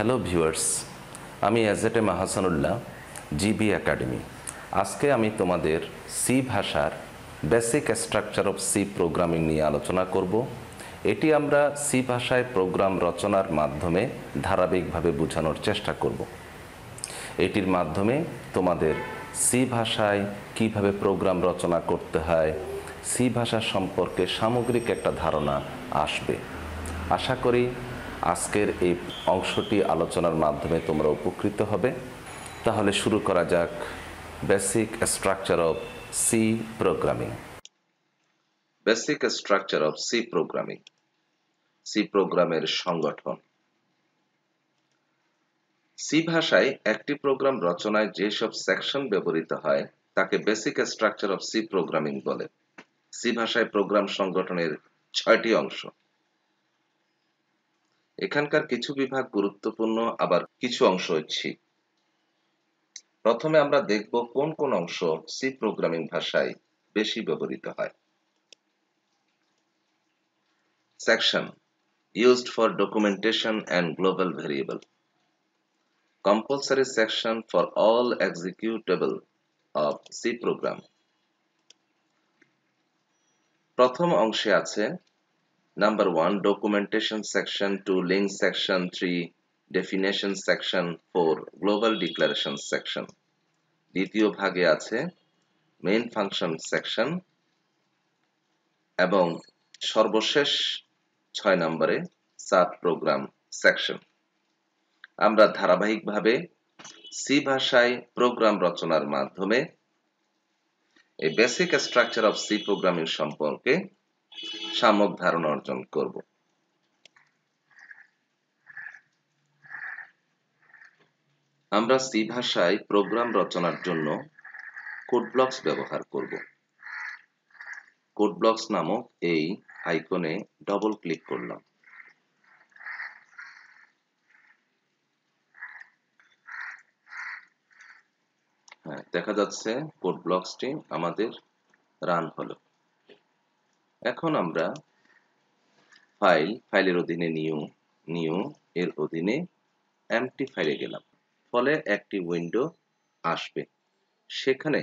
Hello viewers, আমি এজেটে মাহাসানুল্লাহ, GB academy. আজকে আমি তোমাদের সি ভাষার basic structure of C programming নিয়ে আলোচনা করব। এটি আমরা সি ভাষায় প্রোগ্রাম রচনার মাধ্যমে ধারাবাহিকভাবে বোঝানোর চেষ্টা করব। এটির মাধ্যমে তোমাদের সি ভাষায় কিভাবে প্রোগ্রাম রচনা করতে হয়, সি ভাষা সম্পর্কে সামগ্রিক একটা ধারণা আসবে। আশা করি আজকের এই অংশটি আলোচনার মাধ্যমে তোমরা উপকৃত হবে। তাহলে শুরু করা যাক basic structure of C programming. Basic structure of C programming, C প্রোগ্রামের সংগঠন। সি ভাষায় একটি প্রোগ্রাম রচনায় যেসব সেকশন ব্যবহৃত হয় তাকে basic structure of C programming বলে। সি ভাষায় প্রোগ্রাম সংগঠনের 6টি অংশ। এখানকার কিছু বিভাগ গুরুত্বপূর্ণ, আবার কিছু অংশ ঐচ্ছিক। প্রথমে আমরা দেখব কোন কোন অংশ সি প্রোগ্রামিং ভাষায় বেশি ব্যবহৃত হয়। Section used for documentation and global variable. Compulsory section for all executable of C program. প্রথম অংশে আছে number 1 documentation section, 2 link section, 3 definition section, 4 global declaration section. দ্বিতীয় ভাগে আছে main function section এবং সর্বশেষ 6 নম্বরে সাব প্রোগ্রাম সেকশন। আমরা ধারাবাহিকভাবে সি ভাষায় প্রোগ্রাম রচনার মাধ্যমে এই basic structure of C programming সম্পর্কে সামগ্রিক ধারণা অর্জন করব। আমরা সি ভাষায় প্রোগ্রাম রচনার জন্য কোড ব্লকস ব্যবহার করব। কোড ব্লকস নামক এই আইকনে ডবল ক্লিক করলাম। দেখা যাচ্ছে কোড ব্লকসটি আমাদের রান হলো। এখন আমরা ফাইলের অধীনে নিউ এর অধীনে এমটি ফাইলে গেলাম। ফলে একটি উইন্ডো আসবে। সেখানে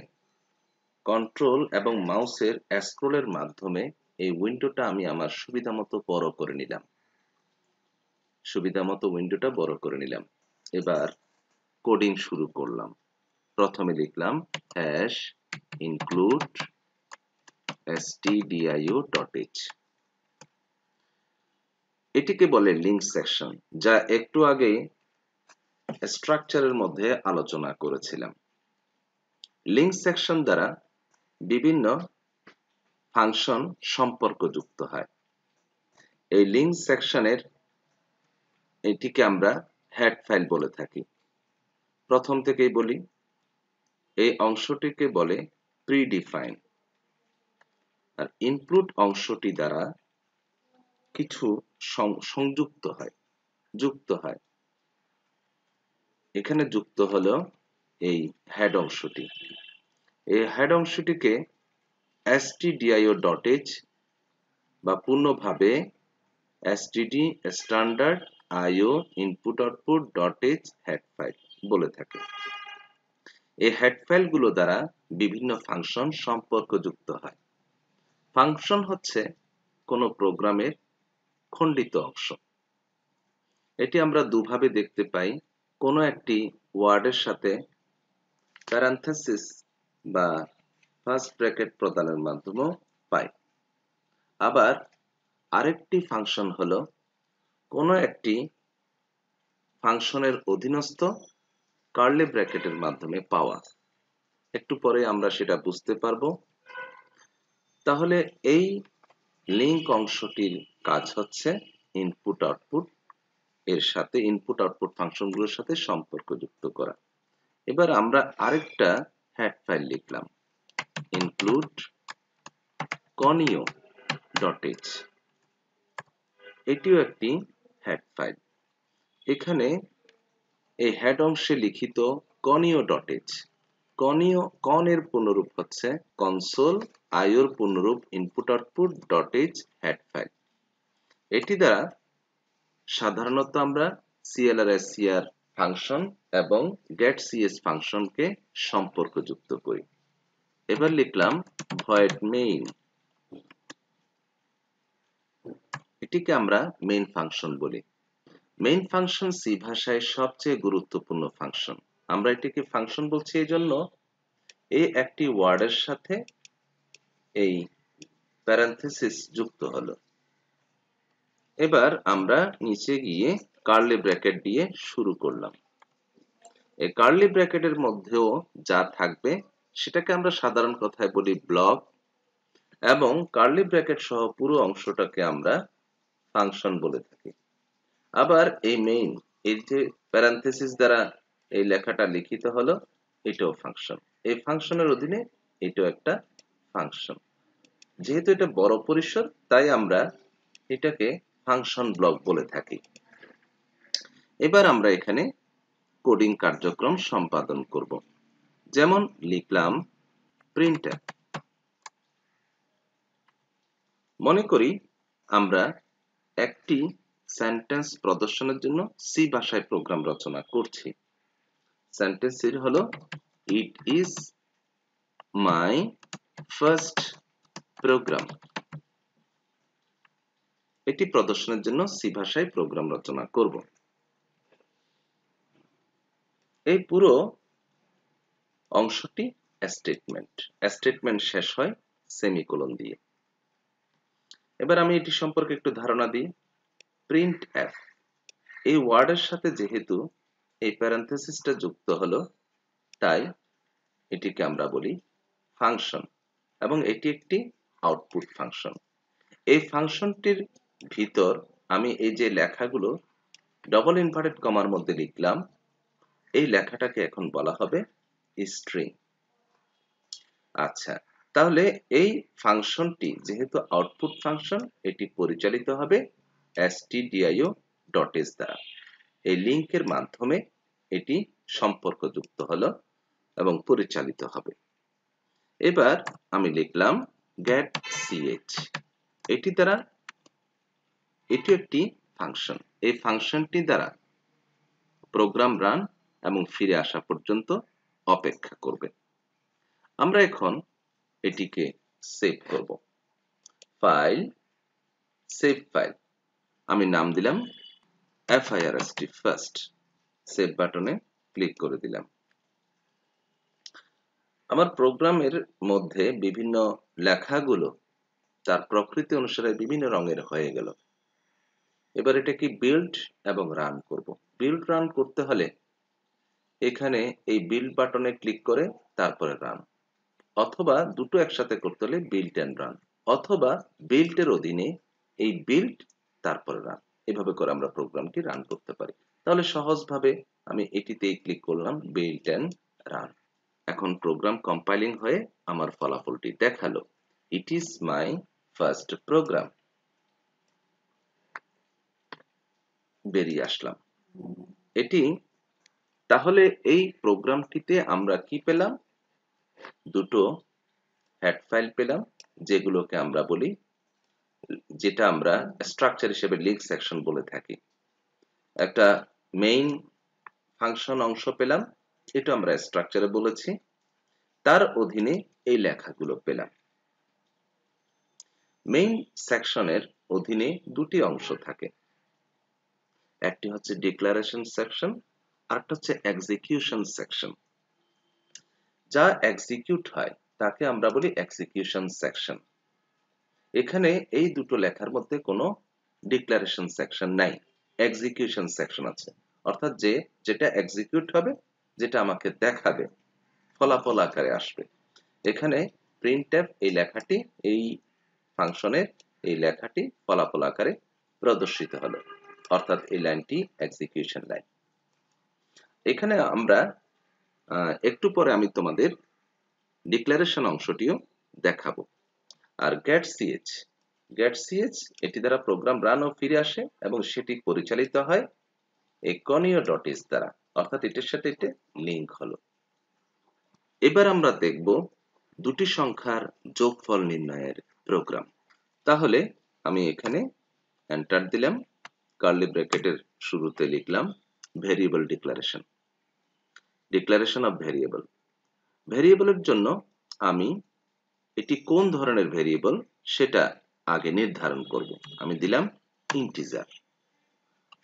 কন্ট্রোল এবং মাউসের স্ক্রলের মাধ্যমে এই উইন্ডোটা আমি আমার সুবিধামতো বড় করে নিলাম। উইন্ডোটা বড় করে নিলাম। এবার কোডিং শুরু করলাম। প্রথমে লিখলাম #include stdio.h। এটিকে বলে লিঙ্ক সেকশন, যা একটু আগে স্ট্রাকচারের মধ্যে আলোচনা করেছিলাম। লিঙ্ক সেকশন দ্বারা বিভিন্ন ফাংশন সম্পর্কযুক্ত হয়। এই লিঙ্ক সেকশনের এটিকে আমরা হেড ফাইল বলে থাকি। প্রথম থেকেই বলি, এই অংশটিকে বলে প্রিডিফাইন। আর ইনক্লুড অংশটি দ্বারা কিছু যুক্ত হয়। এখানে যুক্ত হলো এই হেড অংশটি। এই হেড অংশটিকে stdio.h বা পূর্ণভাবে std standard io input output.h head file বলে থাকে। এই হেড ফাইলগুলো দ্বারা বিভিন্ন ফাংশন সম্পর্কযুক্ত হয়। ফাংশন হচ্ছে কোনো প্রোগ্রামের খণ্ডিত অংশ। এটি আমরা দুভাবে দেখতে পাই। কোনো একটি ওয়ার্ডের সাথে প্যারানথেসিস বা ফার্স্ট ব্র্যাকেট প্রদানের মাধ্যমেও পাই। আবার আরেকটি ফাংশন হলো কোনো একটি ফাংশনের অধীনস্থ কার্লি ব্র্যাকেটের মাধ্যমে পাওয়া। একটু পরে আমরা সেটা বুঝতে পারবো। তাহলে এই লিঙ্ক অংশটির কাজ হচ্ছে ইনপুট আউটপুট এর সাথে ইনপুট আউটপুট ফাংশনগুলোর সাথে সম্পর্কযুক্ত করা। এবার আমরা আরেকটা হেড ফাইল লিখলাম, include conio.h। এটিও একটি হেড ফাইল। এখানে এই হেড অংশে লিখিত conio.h, con এর পূর্ণরূপ হচ্ছে কনসোল, io এর পূর্ণরূপ ইনপুট আউটপুট.h হেড ফাইল। এটি দ্বারা সাধারণত আমরা clrscr ফাংশন এবং getCH ফাংশনকে সম্পর্কযুক্ত করি। এবার লিখলাম void main, এটিকে আমরা মেইন ফাংশন বলি। মেইন ফাংশন সি ভাষায় সবচেয়ে গুরুত্বপূর্ণ ফাংশন। আমরা এটিকে ফাংশন বলছি এই জন্য, এই একটি ওয়ার্ডের সাথে এই প্যারেনথেসিস যুক্ত হলো। এবার আমরা নিচে গিয়ে কার্লি ব্র্যাকেট দিয়ে শুরু করলাম। এই কার্লি ব্র্যাকেটের মধ্যেও যা থাকবে সেটাকে আমরা সাধারণ কথায় বলি ব্লক, এবং কার্লি ব্র্যাকেট সহ পুরো অংশটাকে আমরা ফাংশন বলে থাকি। আবার এই মেইন, এই যে প্যারেনথেসিস দ্বারা এই লেখাটা লিখিত হলো, এটাও ফাংশন। এই ফাংশনের অধীনে এটাও একটা ফাংশন। যেহেতু এটা বড় পরিসর, তাই আমরা এটাকে ফাংশন ব্লক বলে থাকি। এবার আমরা এখানে কোডিং কার্যক্রম সম্পাদন করব। যেমন লিখলাম প্রিন্টএফ। মনে করি আমরা একটি সেন্টেন্স প্রদর্শনের জন্য সি ভাষায় প্রোগ্রাম রচনা করছি। সেন্টেন্সটি হলো it is my first program. এটি প্রদর্শনের জন্য সি ভাষায় প্রোগ্রাম রচনা করব। এই পুরো অংশটি স্টেটমেন্ট। স্টেটমেন্ট শেষ হয় সেমিকোলন দিয়ে। এবার আমি এটি সম্পর্কে একটু ধারণা দিই। প্রিন্টএফ এই ওয়ার্ডের সাথে যেহেতু এই প্যারেনথেসিসটা যুক্ত হলো, তাই এটিকে আমরা বলি ফাংশন, এবং এটি একটি আউটপুট ফাংশন। এই ফাংশনটির ভিতর আমি এই যে লেখাগুলো ডবল ইনভার্টেড কমার মধ্যে লিখলাম, এই লেখাটাকে এখন বলা হবে স্ট্রিং। আচ্ছা, তাহলে এই ফাংশনটি যেহেতু আউটপুট ফাংশন, এটি পরিচালিত হবে stdio.h দ্বারা। এই লিংকের মাধ্যমে এটি সম্পর্কযুক্ত হলো এবং পরিচালিত হবে। এবার আমি লিখলাম getCH। এটি দ্বারা, এটি একটি ফাংশন। এই ফাংশনটি দ্বারা প্রোগ্রাম রান এবং ফিরে আসা পর্যন্ত অপেক্ষা করবে। আমরা এখন এটিকে সেভ করব। File, save file. আমি নাম দিলাম first ফার্স্ট। সেভ বাটনে ক্লিক করে দিলাম। আমার প্রোগ্রামের মধ্যে বিভিন্ন লেখাগুলো তার প্রকৃতি অনুসারে বিভিন্ন রঙের হয়ে গেল। এবার এটাকে বিল্ড এবং রান করব। বিল্ড রান করতে হলে এখানে এই বিল্ড বাটনে ক্লিক করে তারপরে রান, অথবা দুটো একসাথে করতে হলে বিল্ড এন্ড রান, অথবা বিল্ডের অধীনে এই বিল্ড তারপরে রান। এভাবে করে আমরা প্রোগ্রামটি রান করতে পারি। তাহলে সহজভাবে আমি এটিতেই ক্লিক করলাম, বিল্ড এন্ড রান। এখন প্রোগ্রাম কম্পাইলিং হয়ে আমার ফলাফলটি দেখালো, it is my first program. বেরিয়ে আসলাম। এটি তাহলে এই প্রোগ্রামটিতে আমরা কি পেলাম? দুটো হেড ফাইল পেলাম, যেগুলোকে আমরা বলি, যেটা আমরা স্ট্রাকচার হিসেবে লিঙ্ক সেকশন বলে থাকি। একটা মেইন ফাংশন অংশ পেলাম, এটা আমরা স্ট্রাকচারে বলেছি। তার অধীনে এই লেখাগুলো পেলাম। মেইন সেকশনের অধীনে দুটি অংশ থাকে, একটি হচ্ছে ডিক্লারেশন সেকশন, আরেকটা হচ্ছে এক্সিকিউশন সেকশন। যা এক্সিকিউট হয় তাকে আমরা বলি এক্সিকিউশন সেকশন। এখানে এই দুটো লেখার মধ্যে কোনো ডিক্লারেশন সেকশন নাই, এক্সিকিউশন সেকশন আছে। অর্থাৎ যেটা এক্সিকিউট হবে, যেটা আমাকে দেখাবে, ফলাফল আকারে আসবে। এখানে প্রিন্টএফ এই লেখাটি, এই ফাংশনের এই লেখাটি ফলাফল আকারে প্রদর্শিত হলো, অর্থাৎ এই লাইনটি এক্সিকিউশন লাইন। এখানে আমরা একটু পরে আমি তোমাদের ডিক্লারেশন অংশটিও দেখাবো। আর getCH এটি দ্বারা প্রোগ্রাম রান ও ফিরে আসে এবং সেটি পরিচালিত হয় econio.h দ্বারা, অর্থাৎ এটির সাথে এটি লিংক হলো। এবার আমরা দেখব দুটি সংখ্যার যোগফল নির্ণয়ের প্রোগ্রাম। তাহলে আমি এখানে এন্টার দিলাম, কার্লি ব্র্যাকেটের শুরুতে লিখলাম variable declaration. Declaration of variable. ভেরিয়েবলের জন্য আমি এটি কোন ধরনের ভেরিয়েবল সেটা আগে নির্ধারণ করব। আমি দিলাম ইন্টিজার,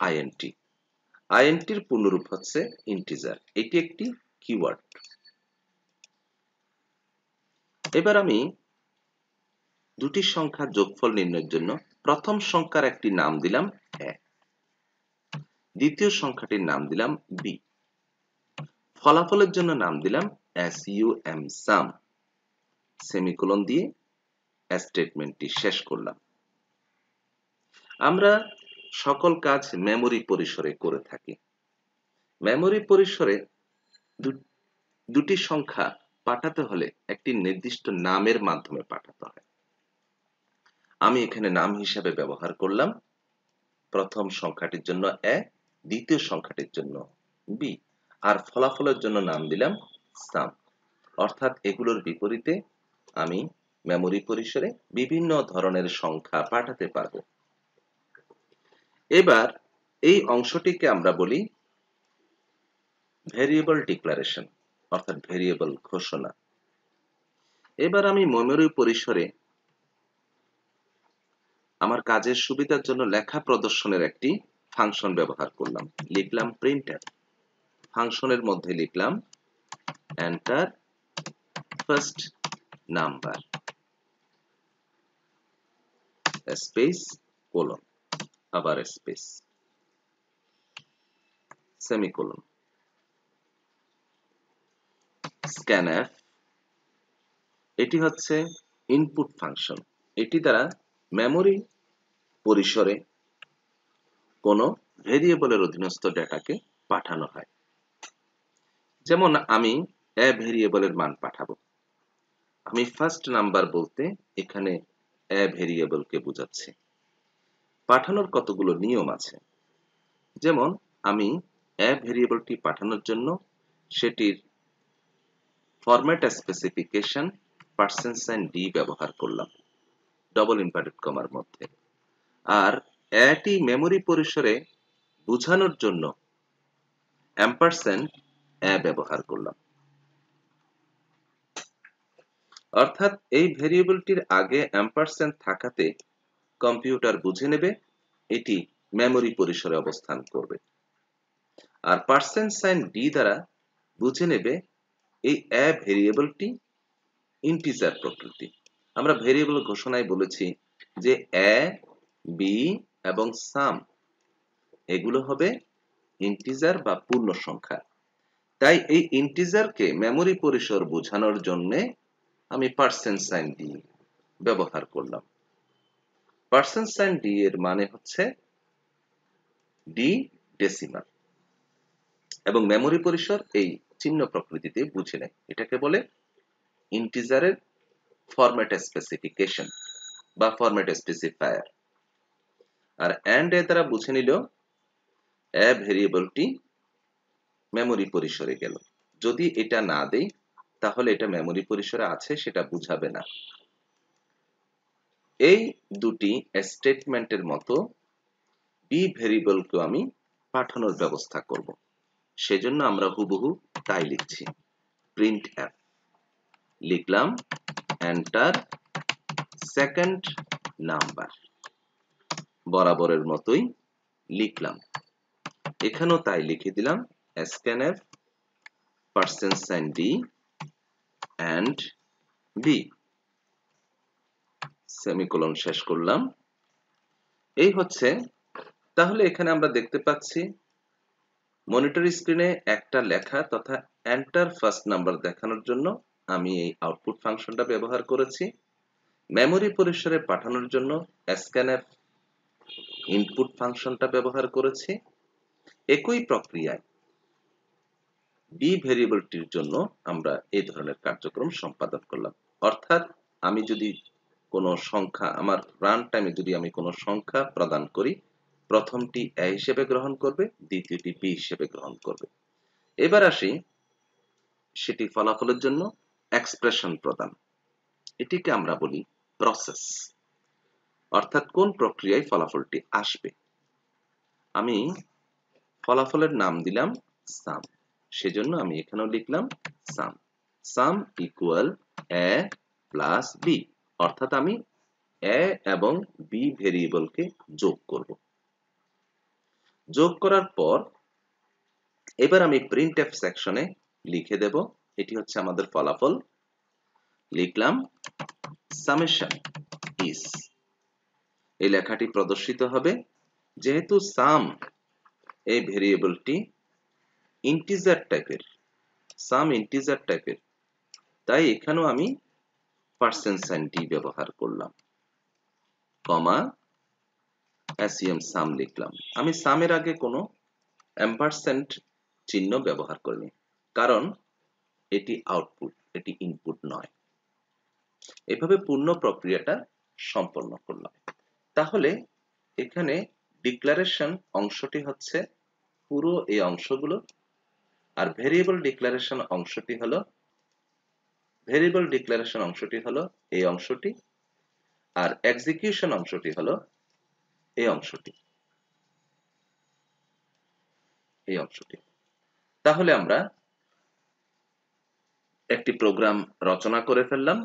আইএনটি। আইএনটির পূর্ণরূপ হচ্ছে ইন্টিজার। এটি একটি কিওয়ার্ড। এবার আমি দুটি সংখ্যার যোগফল নির্ণয়ের জন্য প্রথম সংখ্যার একটি নাম দিলাম এ, দ্বিতীয় সংখ্যাটির নাম দিলাম বি। ফলাফলের জন্য নাম দিলাম SUM, সাম। সেমিকোলন দিয়ে স্টেটমেন্টটি শেষ করলাম। আমরা সকল কাজ মেমোরি পরিসরে করে থাকি। মেমোরি পরিসরে দুটি সংখ্যা পাঠাতে হলে একটি নির্দিষ্ট নামের মাধ্যমে পাঠাতে হয়। আমি এখানে নাম হিসাবে ব্যবহার করলাম প্রথম সংখ্যাটির জন্য এ, দ্বিতীয় সংখ্যাটির জন্য বি, আর ফলাফলের জন্য নাম দিলাম সাম। অর্থাৎ এগুলোর বিপরীতে আমি মেমোরি পরিসরে বিভিন্ন ধরনের সংখ্যা পাঠাতে পারব। এবার এই অংশটিকে আমরা বলি ভেরিয়েবল ডিক্লারেশন, অর্থাৎ ভেরিয়েবল ঘোষণা। এবার আমি মেমোরি পরিসরে আমার কাজের সুবিধার জন্য লেখা প্রদর্শনের একটি ফাংশন ব্যবহার করলাম। লিখলাম প্রিন্টএফ। ফাংশনের মধ্যে লিখলাম enter first number space colon, আবার স্পেস, সেমিকোলন। স্ক্যানএফ এটি হচ্ছে ইনপুট ফাংশন। এটি দ্বারা মেমোরি পরিসরে কোনো ভেরিয়েবলের অধীনস্থ ডেটাকে পাঠানো হয়। যেমন আমি এ ভেরিয়েবলের মান পাঠাবো। আমি ফার্স্ট নাম্বার বলতে এখানে এ ভেরিয়েবলকে বোঝাচ্ছি। পাঠানোর কতগুলো নিয়ম আছে। যেমন আমি এ ভেরিয়েবলটি পাঠানোর জন্য সেটির ফরম্যাট স্পেসিফিকেশন $d ব্যবহার করলাম ডবল ইনভার্টেড কমার মধ্যে। আর এটি মেমোরি পরিসরে বোঝানোর জন্য $a ব্যবহার করলাম। অর্থাৎ এই ভেরিয়েবলটির আগে অ্যাম্পারস্যান্ড থাকাতে কম্পিউটার বুঝে নেবে এটি মেমোরি পরিসরে অবস্থান করবে। আর $d দ্বারা বুঝে নেবে এই এ ভেরিয়েবলটি ইন্টিজার প্রকৃতি। আমরা ভেরিয়েবল ঘোষণায় বলেছি যে এ, বি এবং সাম এগুলো হবে ইন্টিজার বা পূর্ণ সংখ্যা। তাই এই ইন্টিজারকে মেমোরি পরিসর বোঝানোর জন্য আমি $d ব্যবহার করলাম। $d এর মানে হচ্ছে d ডেসিমাল, এবং মেমোরি পরিসর এই চিহ্ন প্রকৃতিতে বুঝে নেয়। এটাকে বলে ইন্টিজারের ফরম্যাট স্পেসিফিকেশন বা ফরম্যাট স্পেসিফায়ার। আর এন্ড এ দ্বারা বুঝে নিল এ ভেরিয়েবলটি মেমোরি পরিসরে গেল। যদি এটা না দেই তাহলে এটা মেমোরি পরিসরে আছে সেটা বুঝাবে না। এই দুটি স্টেটমেন্টের মতো বি ভেরিয়েবলকে আমি পাঠানোর ব্যবস্থা করব। সেজন্য আমরা হুবহু তাই লিখছি। প্রিন্টএফ লিখলাম এন্টার সেকেন্ড নাম্বার, বরাবরের মতোই লিখলাম। এখানেও তাই লিখে দিলাম scanf $d and b, semicolon শেষ করলাম। এই হচ্ছে। তাহলে এখানে আমরা দেখতে পাচ্ছি মনিটর স্ক্রিনে একটা লেখা তথা এন্টার ফার্স্ট নাম্বার দেখানোর জন্য আমি এই আউটপুট ফাংশনটা ব্যবহার করেছি। মেমোরি পরিসরে পাঠানোর জন্য scanf ইনপুট ফাংশনটা ব্যবহার করেছি। একই প্রক্রিয়ায় বি ভেরিয়েবলটির জন্য আমরা এই ধরনের কার্যক্রম সম্পাদন করলাম। অর্থাৎ আমি যদি কোনো সংখ্যা আমার রান টাইমে যদি আমি কোনো সংখ্যা প্রদান করি, প্রথমটি এ হিসেবে গ্রহণ করবে, দ্বিতীয়টি বি হিসেবে গ্রহণ করবে। এবার আসি সেটি ফলাফলের জন্য এক্সপ্রেশন প্রদান। এটিকে আমরা বলি প্রসেস, অর্থাৎ কোন প্রক্রিয়ায় ফলাফলটি আসবে। আমি ফলাফলের নাম দিলাম সাম, সেজন্য আমি এখানেও লিখলাম সাম। সাম ইকুয়াল এ প্লাস বি, অর্থাৎ আমি এ এবং বি ভেরিয়েবলকে যোগ করব। যোগ করার পর এবার আমি প্রিন্টএফ সেকশনে লিখে দেব, এটি হচ্ছে আমাদের ফলাফল। লিখলাম সামেশন ইজ, এই লেখাটি প্রদর্শিত হবে। যেহেতু সাম এই ভেরিয়েবলটি ইন্টিজার টাইপের, সাম ইন্টিজার টাইপের, তাই এখানেও আমি পার্সেন্ট সাইন ডি ব্যবহার করলাম, কমা অ্যাসিয়াম সাম লিখলাম। আমি সামের আগে কোনো অ্যাম্পারস্যান্ড চিহ্ন ব্যবহার করিনি, কারণ এটি আউটপুট, এটি ইনপুট নয়। এভাবে পূর্ণ প্রক্রিয়াটা সম্পন্ন করলাম। তাহলে এখানে ডিক্লারেশন অংশটি হচ্ছে পুরো এই অংশগুলো, আর ভেরিয়েবল ডিক্লারেশন অংশটি হলো এই অংশটি, আর এক্সিকিউশন অংশটি হলো এই অংশটি। তাহলে আমরা একটি প্রোগ্রাম রচনা করে ফেললাম।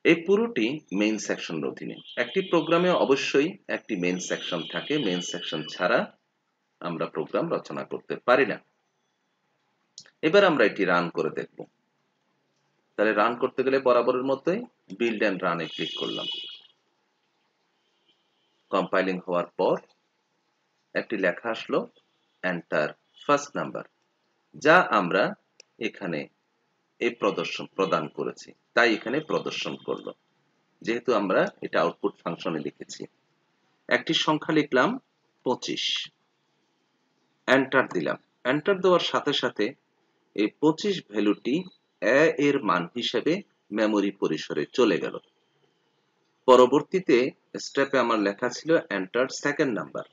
এই পুরোটি মেইন সেকশনের অধীনে। একটি প্রোগ্রামে অবশ্যই একটি মেইন সেকশন থাকে, মেইন সেকশন ছাড়া আমরা প্রোগ্রাম রচনা করতে পারি না। এবার আমরা এটি রান করে দেখব। তাহলে রান করতে গেলে বরাবরের মতোই বিল্ড এন্ড রানে ক্লিক করলাম। কম্পাইলিং হওয়ার পর একটি লেখা আসলো, এন্টার ফার্স্ট নাম্বার, যা আমরা এখানে এই প্রদান করেছি, তাই এখানে প্রদর্শন করলো। যেহেতু আমরা এটা আউটপুট ফাংশনে লিখেছি। একটি সংখ্যা লিখলাম 25, এন্টার দিলাম। এন্টার দেওয়ার সাথে সাথে এই 25 ভ্যালুটি এ এর মান হিসেবে মেমরি পরিসরে চলে গেল। পরবর্তীতে স্টেপে আমার লেখা ছিল এন্টার সেকেন্ড নাম্বার,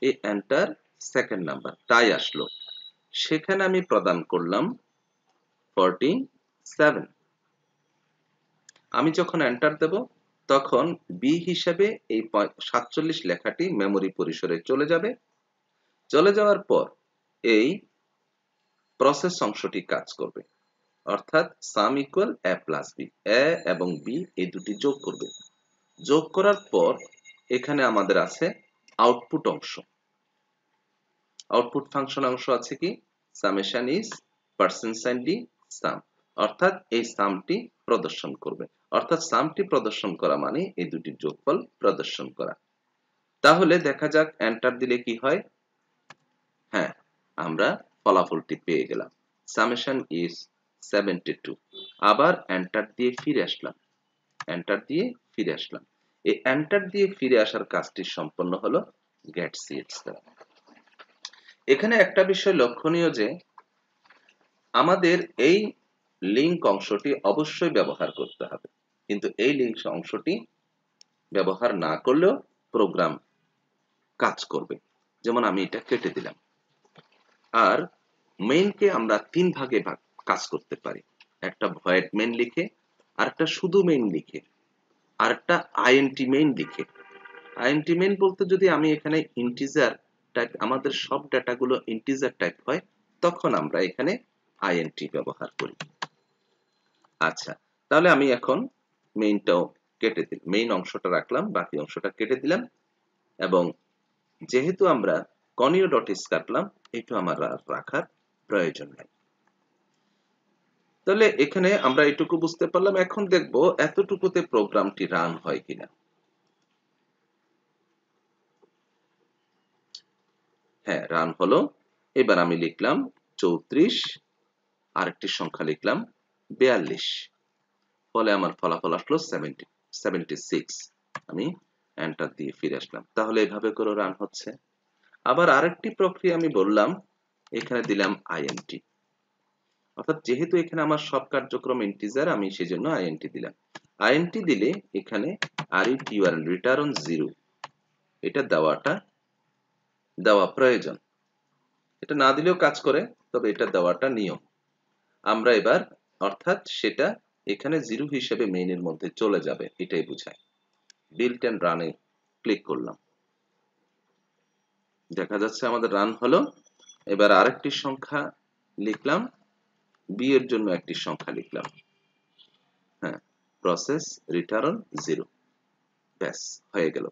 এই এন্টার সেকেন্ড নাম্বার তাই আসলো। সেখানে আমি প্রদান করলাম 47। আমি যখন এন্টার দেব তখন বি হিসেবে এই 47 লেখাটি মেমরি পরিসরে চলে যাবে। চলে যাওয়ার পর এই প্রসেস অংশটি কাজ করবে, অর্থাৎ সাম ইকুয়াল এ প্লাস বি, এ এবং বি এই দুটি যোগ করবে। যোগ করার পর এখানে আমাদের আছে আউটপুট অংশ, আউটপুট ফাংশন অংশ আছে কি summation is percent sign the sum, অর্থাৎ এই সামটি প্রদর্শন করবে। অর্থাৎ সামটি প্রদর্শন করা মানে এই দুটির যোগফল প্রদর্শন করা। তাহলে দেখা যাক এন্টার দিলে কি হয়। হ্যাঁ, আমরা ফলাফলটি পেয়ে গেলাম, সামেশন ইজ 72। আবার এন্টার দিয়ে ফিরে আসলাম, এই এন্টার দিয়ে ফিরে আসার কাজটি সম্পন্ন হলো গেট সিএচ দ্বারা। এখানে একটা বিষয় লক্ষণীয় যে আমাদের এই লিংক অংশটি অবশ্যই ব্যবহার করতে হবে, কিন্তু এই লিংক অংশটি ব্যবহার না করলেও প্রোগ্রাম কাজ করবে। যেমন আমি এটা কেটে দিলাম। আর মেইনকে আমরা 3 ভাগে কাজ করতে পারি, একটা ভয়েড মেইন লিখে, আরেকটা শুধু মেইন লিখে, আরেকটা আইএনটি মেইন লিখে। আইএনটি মেইন বলতে যদি আমি এখানে ইন্টিজার টাইপ, আমাদের সব ডাটাগুলো ইন্টিজার টাইপ হয়, তখন আমরা এখানে আইএনটি ব্যবহার করি। আচ্ছা, তাহলে আমি এখন মেইনটাও কেটে দিই, মেইন অংশটা রাখলাম, বাকি অংশটা কেটে দিলাম। এবং যেহেতু আমরা কনিও ডটিস কাটলাম, এটা আমার রাখার প্রয়োজন নেই। তাহলে এখানে আমরা এটুকু বুঝতে পারলাম। এখন দেখব এতটুকুতে প্রোগ্রামটি রান হয় কিনা। হ্যাঁ, রান হলো। এবার আমি লিখলাম 34, আরেকটি সংখ্যা লিখলাম 42, ফলে আমার ফলাফল আসলো 76। আমি এন্টার দিয়ে ফিরে আসলাম। তাহলে এভাবে করে রান হচ্ছে। আবার আরেকটি প্রক্রিয়া আমি বললাম, এখানে দিলাম আইএনটি, অর্থাৎ যেহেতু এখানে আমার সব কার্যক্রম ইন্টিজার, আমি সেজন্য আইএনটি দিলাম। আইএনটি দিলে এখানে রিটার্ন 0 এটা দেওয়া প্রয়োজন। এটা না দিলেও কাজ করে, তবে এটা দেওয়াটা নিয়ম। আমরা এবার অর্থাৎ সেটা এখানে 0 হিসেবে মেইনের মধ্যে চলে যাবে, এটাই বোঝায়। বিল্ড এন্ড রানে ক্লিক করলাম। দেখা যাচ্ছে আমাদের রান হলো। এবার আরেকটি সংখ্যা লিখলাম, বি এর জন্য একটি সংখ্যা লিখলাম। হ্যাঁ, প্রসেস রিটার্ন 0, ব্যাস হয়ে গেল।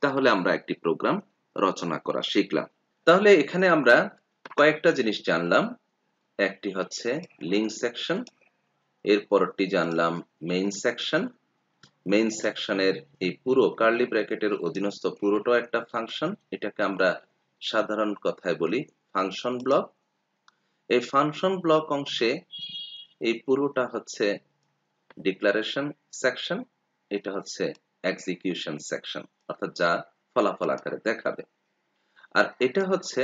তাহলে আমরা একটি প্রোগ্রাম রচনা করা শিখলাম। তাহলে এখানে আমরা কয়েকটা জিনিস জানলাম। একটি হচ্ছে লিঙ্ক সেকশন, এর পরটি জানলাম মেইন সেকশন। মেইন সেকশনের এই পুরো কার্লি ব্র্যাকেটের অধীনস্থ পুরোটা একটা ফাংশন, এটাকে আমরা সাধারণ কথায় বলি ফাংশন ব্লক। এই ফাংশন ব্লক অংশে এই পুরোটা হচ্ছে ডিক্লারেশন সেকশন, এটা হচ্ছে এক্সিকিউশন সেকশন, অর্থাৎ যা ফলাফল আকারে দেখাবে। আর এটা হচ্ছে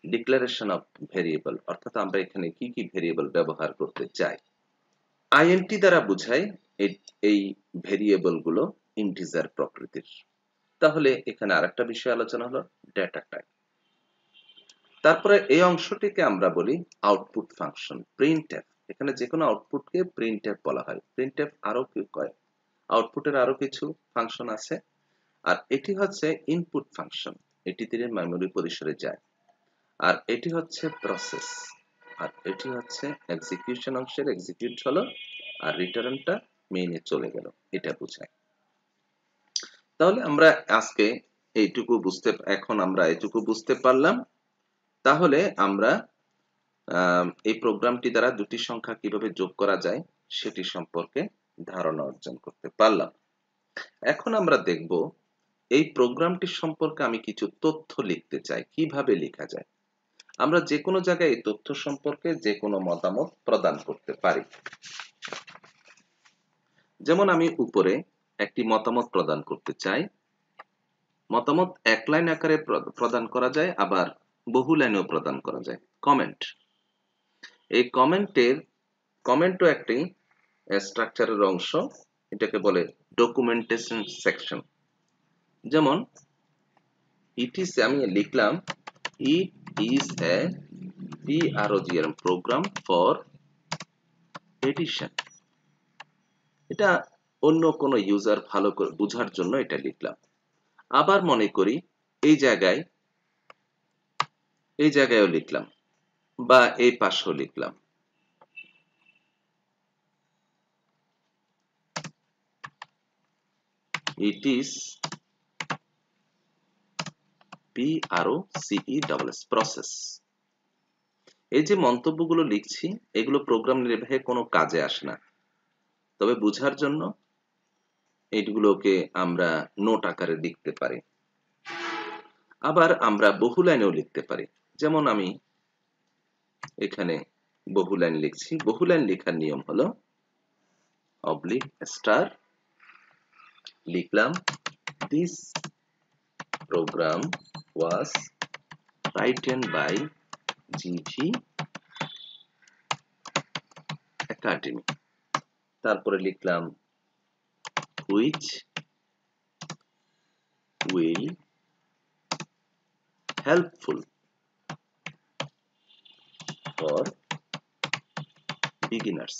ডিক্লারেশন অফ ভেরিয়েবল, অর্থাৎ আমরা এখানে কি কি ভেরিয়েবল ব্যবহার করতে চাই। আইএনটি দ্বারা বোঝায় এই ভেরিয়েবল গুলো ইন্টিজার প্রকৃতির। তাহলে এখানে আরেকটা বিষয় আলোচনা হলো ডেটা টাইপ। তারপরে এই অংশটিকে আমরা বলি আউটপুট ফাংশন, প্রিন্টএফ। এখানে যে কোনো আউটপুটকে প্রিন্টএফ বলা হয়। প্রিন্টএফ আরো কি কয়, আউটপুটের আরো কিছু ফাংশন আছে। আর এটি হচ্ছে ইনপুট ফাংশন, এটি দিয়ে মেমরি পরিসরে যায়। আর এটি হচ্ছে প্রসেস, আর এটি হচ্ছে এক্সিকিউশন অংশের এক্সিকিউট হলো, আর রিটার্নটা মেইনে চলে গেল, এটা বোঝায়। তাহলে আমরা আজকে এখন আমরা এইটুকু বুঝতে পারলাম। তাহলে আমরা এই প্রোগ্রামটি দ্বারা দুটি সংখ্যা কিভাবে যোগ করা যায় সেটি সম্পর্কে ধারণা অর্জন করতে পারলাম। এখন আমরা দেখব এই প্রোগ্রামটি সম্পর্কে আমি কিছু তথ্য লিখতে চাই, কিভাবে লেখা যায়। আমরা যে কোনো জায়গায় এই তথ্য সম্পর্কে যে কোনো মতামত প্রদান করতে পারি। যেমন আমি উপরে একটি মতামত প্রদান করতে চাই। মতামত এক লাইন আকারে প্রদান করা যায়, আবার বহু লাইনেও প্রদান করা যায়। কমেন্ট, এই কমেন্টও একটি স্ট্রাকচারের অংশ, এটাকে বলে ডকুমেন্টেশন সেকশন। যেমন আমি লিখলাম it is a program for addition. এটা অন্য কোনো ইউজার ভালো করে বোঝার জন্য এটা লিখলাম। আবার মনে করি এই জায়গায়ও লিখলাম, বা এই পাশেও লিখলাম। It is PROCESS process. এই যে মন্তব্যগুলো লিখছি এগুলো প্রোগ্রাম নির্বাহে কোনো কাজে আসে না, তবে বোঝার জন্য এইগুলোকে আমরা নোট আকারে লিখতে পারি। আবার আমরা বহু লাইনেও লিখতে পারি। যেমন আমি এখানে বহু লাইন লিখছি। বহু লাইন লেখার নিয়ম হলো অবলিক স্টার, লিখলাম this program was written by GV Academy। তারপরে লিখলাম which will helpful for beginners।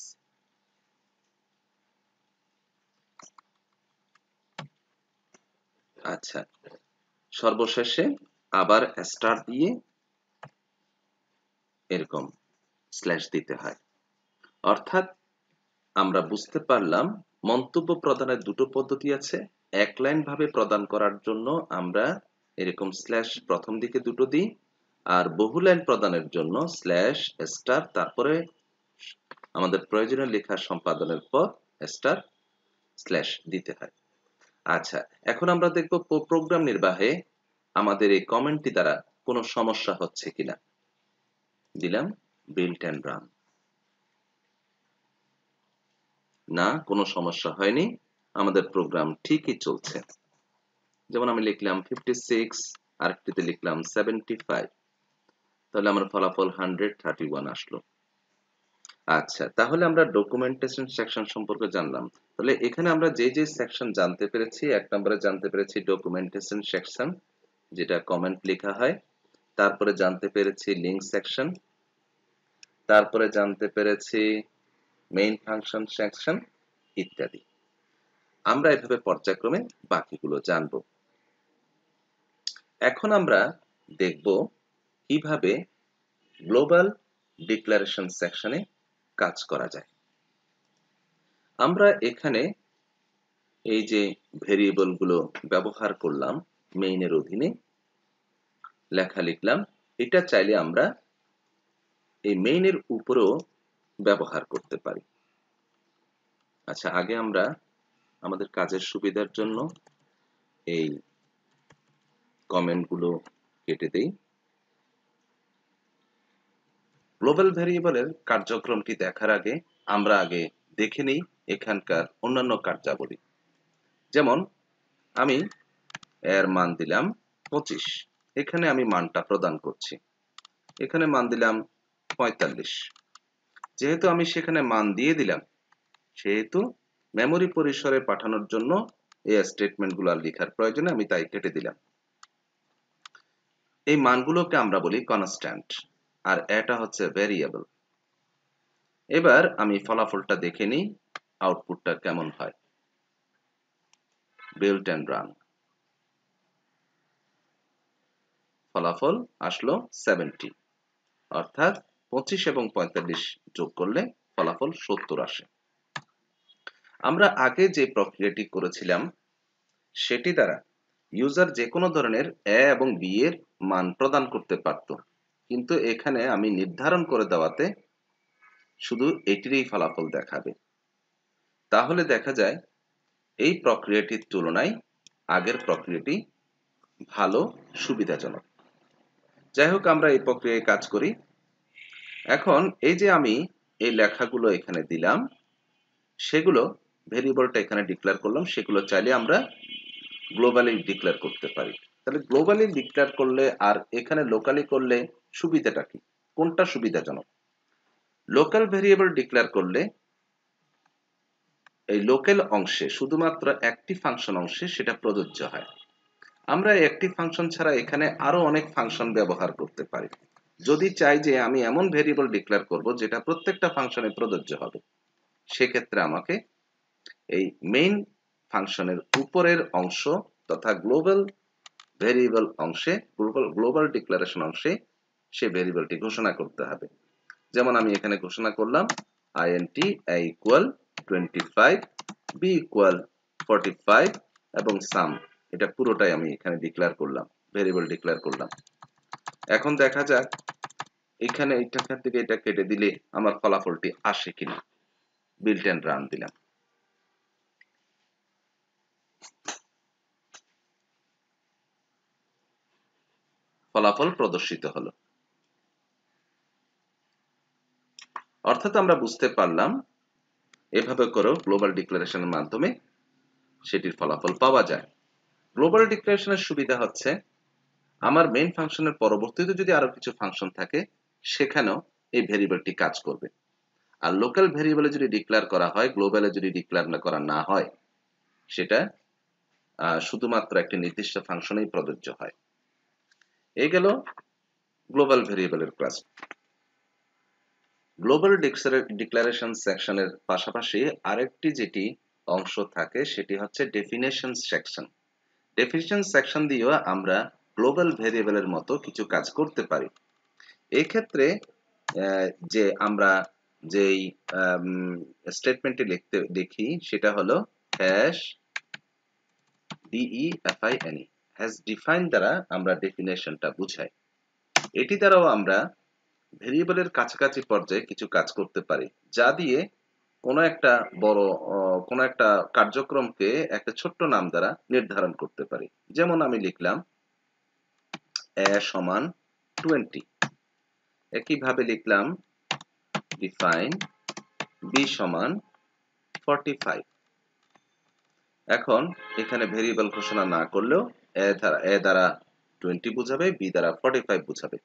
আচ্ছা, সর্বশেষে আবার স্টার দিয়ে এরকম স্ল্যাশ দিতে হয়। অর্থাৎ আমরা বুঝতে পারলাম মন্তব্য প্রদানের দুটো পদ্ধতি আছে। এক লাইন ভাবে প্রদান করার জন্য আমরা এরকম স্ল্যাশ প্রথম দিকে দুটো দিই, আর বহু লাইন প্রদানের জন্য স্ল্যাশ স্টার, তারপরে আমাদের প্রয়োজনীয় লেখা সম্পাদনের পর স্টার স্ল্যাশ দিতে হয়। আচ্ছা, এখন আমরা দেখব প্রোগ্রাম নির্বাহে আমাদের এই কমেন্টটি দ্বারা কোনো সমস্যা হচ্ছে কিনা। দিলাম বিল্ট এন্ড রান, না কোনো সমস্যা হয়নি, আমাদের প্রোগ্রাম ঠিকই চলছে। যেমন আমি লিখলাম 56, আরেকটিতে লিখলাম 75, তাহলে আমার ফলাফল 131 আসলো। আচ্ছা, তাহলে আমরা ডকুমেন্টেশন সেকশন সম্পর্কে জানলাম। তাহলে এখানে আমরা যে সেকশন জানতে পেরেছি, এক নম্বরে জানতে পেরেছি ডকুমেন্টেশন সেকশন, যেটা কমেন্ট লেখা হয়। তারপরে জানতে পেরেছি লিঙ্ক সেকশন, তারপরে জানতে পেরেছি মেইন ফাংশন সেকশন ইত্যাদি। আমরা এভাবে পর্যায়ক্রমে বাকিগুলো জানবো। এখন আমরা দেখব কিভাবে গ্লোবাল ডিক্লারেশন সেকশনে কাজ করা যায়। আমরা এখানে এই যে ভেরিয়েবলগুলো ব্যবহার করলাম মেইনের অধীনে লেখা লিখলাম, এটা চাইলে আমরা এই মেইনের উপরেও ব্যবহার করতে পারি। আচ্ছা, আগে আমরা আমাদের কাজের সুবিধার জন্য এই কমেন্টগুলো কেটে দেই। গ্লোবাল ভেরিয়েবলের কার্যক্রমটি দেখার আগে আমরা আগে দেখে নিই এখানকার অন্যান্য কার্যাবলী। যেমন আমি এর মান দিলাম 25, এখানে আমি মানটা প্রদান করছি, এখানে মান দিলাম 45। যেহেতু আমি সেখানে মান দিয়ে দিলাম, সেহেতু মেমরি পরিসরে পাঠানোর জন্য এই স্টেটমেন্টগুলো লেখার প্রয়োজনে আমি তাই কেটে দিলাম। এই মানগুলোকে আমরা বলি কনস্ট্যান্ট, আর এটা হচ্ছে ভেরিয়েবল। এবার আমি ফলাফলটা দেখে নিই আউটপুটটা কেমন হয়। বিল্ড এন্ড রান, ফলাফল আসলো 70, অর্থাৎ 25 এবং 45 যোগ করলে ফলাফল 70 আসে। আমরা আগে যে প্রক্রিয়াটি করেছিলাম সেটি দ্বারা ইউজার যে কোনো ধরনের এ এবং বি এর মান প্রদান করতে পারত, কিন্তু এখানে আমি নির্ধারণ করে দেওয়াতে শুধু এটিরই ফলাফল দেখাবে। তাহলে দেখা যায় এই প্রক্রিয়াটির তুলনায় আগের প্রক্রিয়াটি ভালো, সুবিধাজনক। যাই হোক, আমরা এই প্রক্রিয়ায় কাজ করি। এখন এই যে আমি এই লেখাগুলো এখানে দিলাম, সেগুলো ভেরিয়েবলটা এখানে ডিক্লেয়ার করলাম, সেগুলো চাইলে আমরা গ্লোবালি ডিক্লেয়ার করতে পারি। তাহলে গ্লোবালি ডিক্লেয়ার করলে আর এখানে লোকালি করলে সুবিধাটা কি, কোনটা সুবিধাজনক? লোকাল ভেরিয়েবল ডিক্লেয়ার করলে এই লোকাল অংশে শুধুমাত্র একটি ফাংশন অংশে সেটা প্রযোজ্য হয়। আমরা একটি ফাংশন ছাড়া এখানে আরো অনেক ফাংশন ব্যবহার করতে পারি। যদি চাই যে আমি এমন ভেরিয়েবল ডিক্লেয়ার করব যেটা প্রত্যেকটা ফাংশনে প্রযোজ্য হবে, সেক্ষেত্রে আমাকে এই মেইন ফাংশনের উপরের অংশ তথা গ্লোবাল ভেরিয়েবল অংশে, গ্লোবাল ডিক্লারেশন অংশে সে ভেরিয়েবলটি ঘোষণা করতে হবে। যেমন আমি এখানে ঘোষণা করলাম int a equal 25, b equal 45 এবং sum, এটা পুরোটাই আমি এখানে ডিক্লেয়ার করলাম, ভেরিয়েবল ডিক্লেয়ার করলাম। এখন দেখা যাক এখানে এইটার থেকে এটা কেটে দিলে আমার ফলাফলটি আসে কিনা। বিল্ড এন্ড রান দিলাম, ফলাফল প্রদর্শিত হলো। অর্থাৎ আমরা বুঝতে পারলাম এভাবে করেও গ্লোবাল ডিক্লারেশনের মাধ্যমে সেটির ফলাফল পাওয়া যায়। গ্লোবাল ডিক্লারেশনের সুবিধা হচ্ছে আমার মেইন ফাংশনের পরবর্তীতে যদি আরো কিছু ফাংশন থাকে সেখানেও এই ভেরিয়েবলটি কাজ করবে। আর লোকাল ভেরিয়েবলে যদি ডিক্লেয়ার করা হয়, গ্লোবালে যদি ডিক্লেয়ার করা না হয়, সেটা শুধুমাত্র একটি নির্দিষ্ট ফাংশনেই প্রযোজ্য হয়। এই গেল গ্লোবাল ভেরিয়েবলের ক্লাস। গ্লোবাল ডিক্লারেশন সেকশনের পাশাপাশি আরেকটি যেটি অংশ থাকে সেটি হচ্ছে ডেফিনেশন সেকশন। ডেফিনেশন সেকশন দিয়েও আমরা গ্লোবাল ভেরিয়েবলের মতো কিছু কাজ করতে পারি। এই ক্ষেত্রে যে আমরা যেই স্টেটমেন্টটি লিখতে দেখি সেটা হলো হ্যাশ DEFINE, হ্যাশ ডিফাইন দ্বারা আমরা ডেফিনেশনটা বুঝাই। এটি দ্বারাও আমরা ভেরিয়েবলের কাছাকাছি পর্যায়ে কিছু কাজ করতে পারি, যা দিয়ে কোনো একটা বড় কোনো একটা কার্যক্রমকে একটা ছোট্ট নাম দ্বারা নির্ধারণ করতে পারি। যেমন আমি লিখলাম a সমান 20, একইভাবে লিখলাম ডিফাইন b সমান 45। এখন এখানে ভেরিয়েবল ঘোষণা না করলেও a দ্বারা 20 বোঝাবে, b দ্বারা 45 বোঝাবে।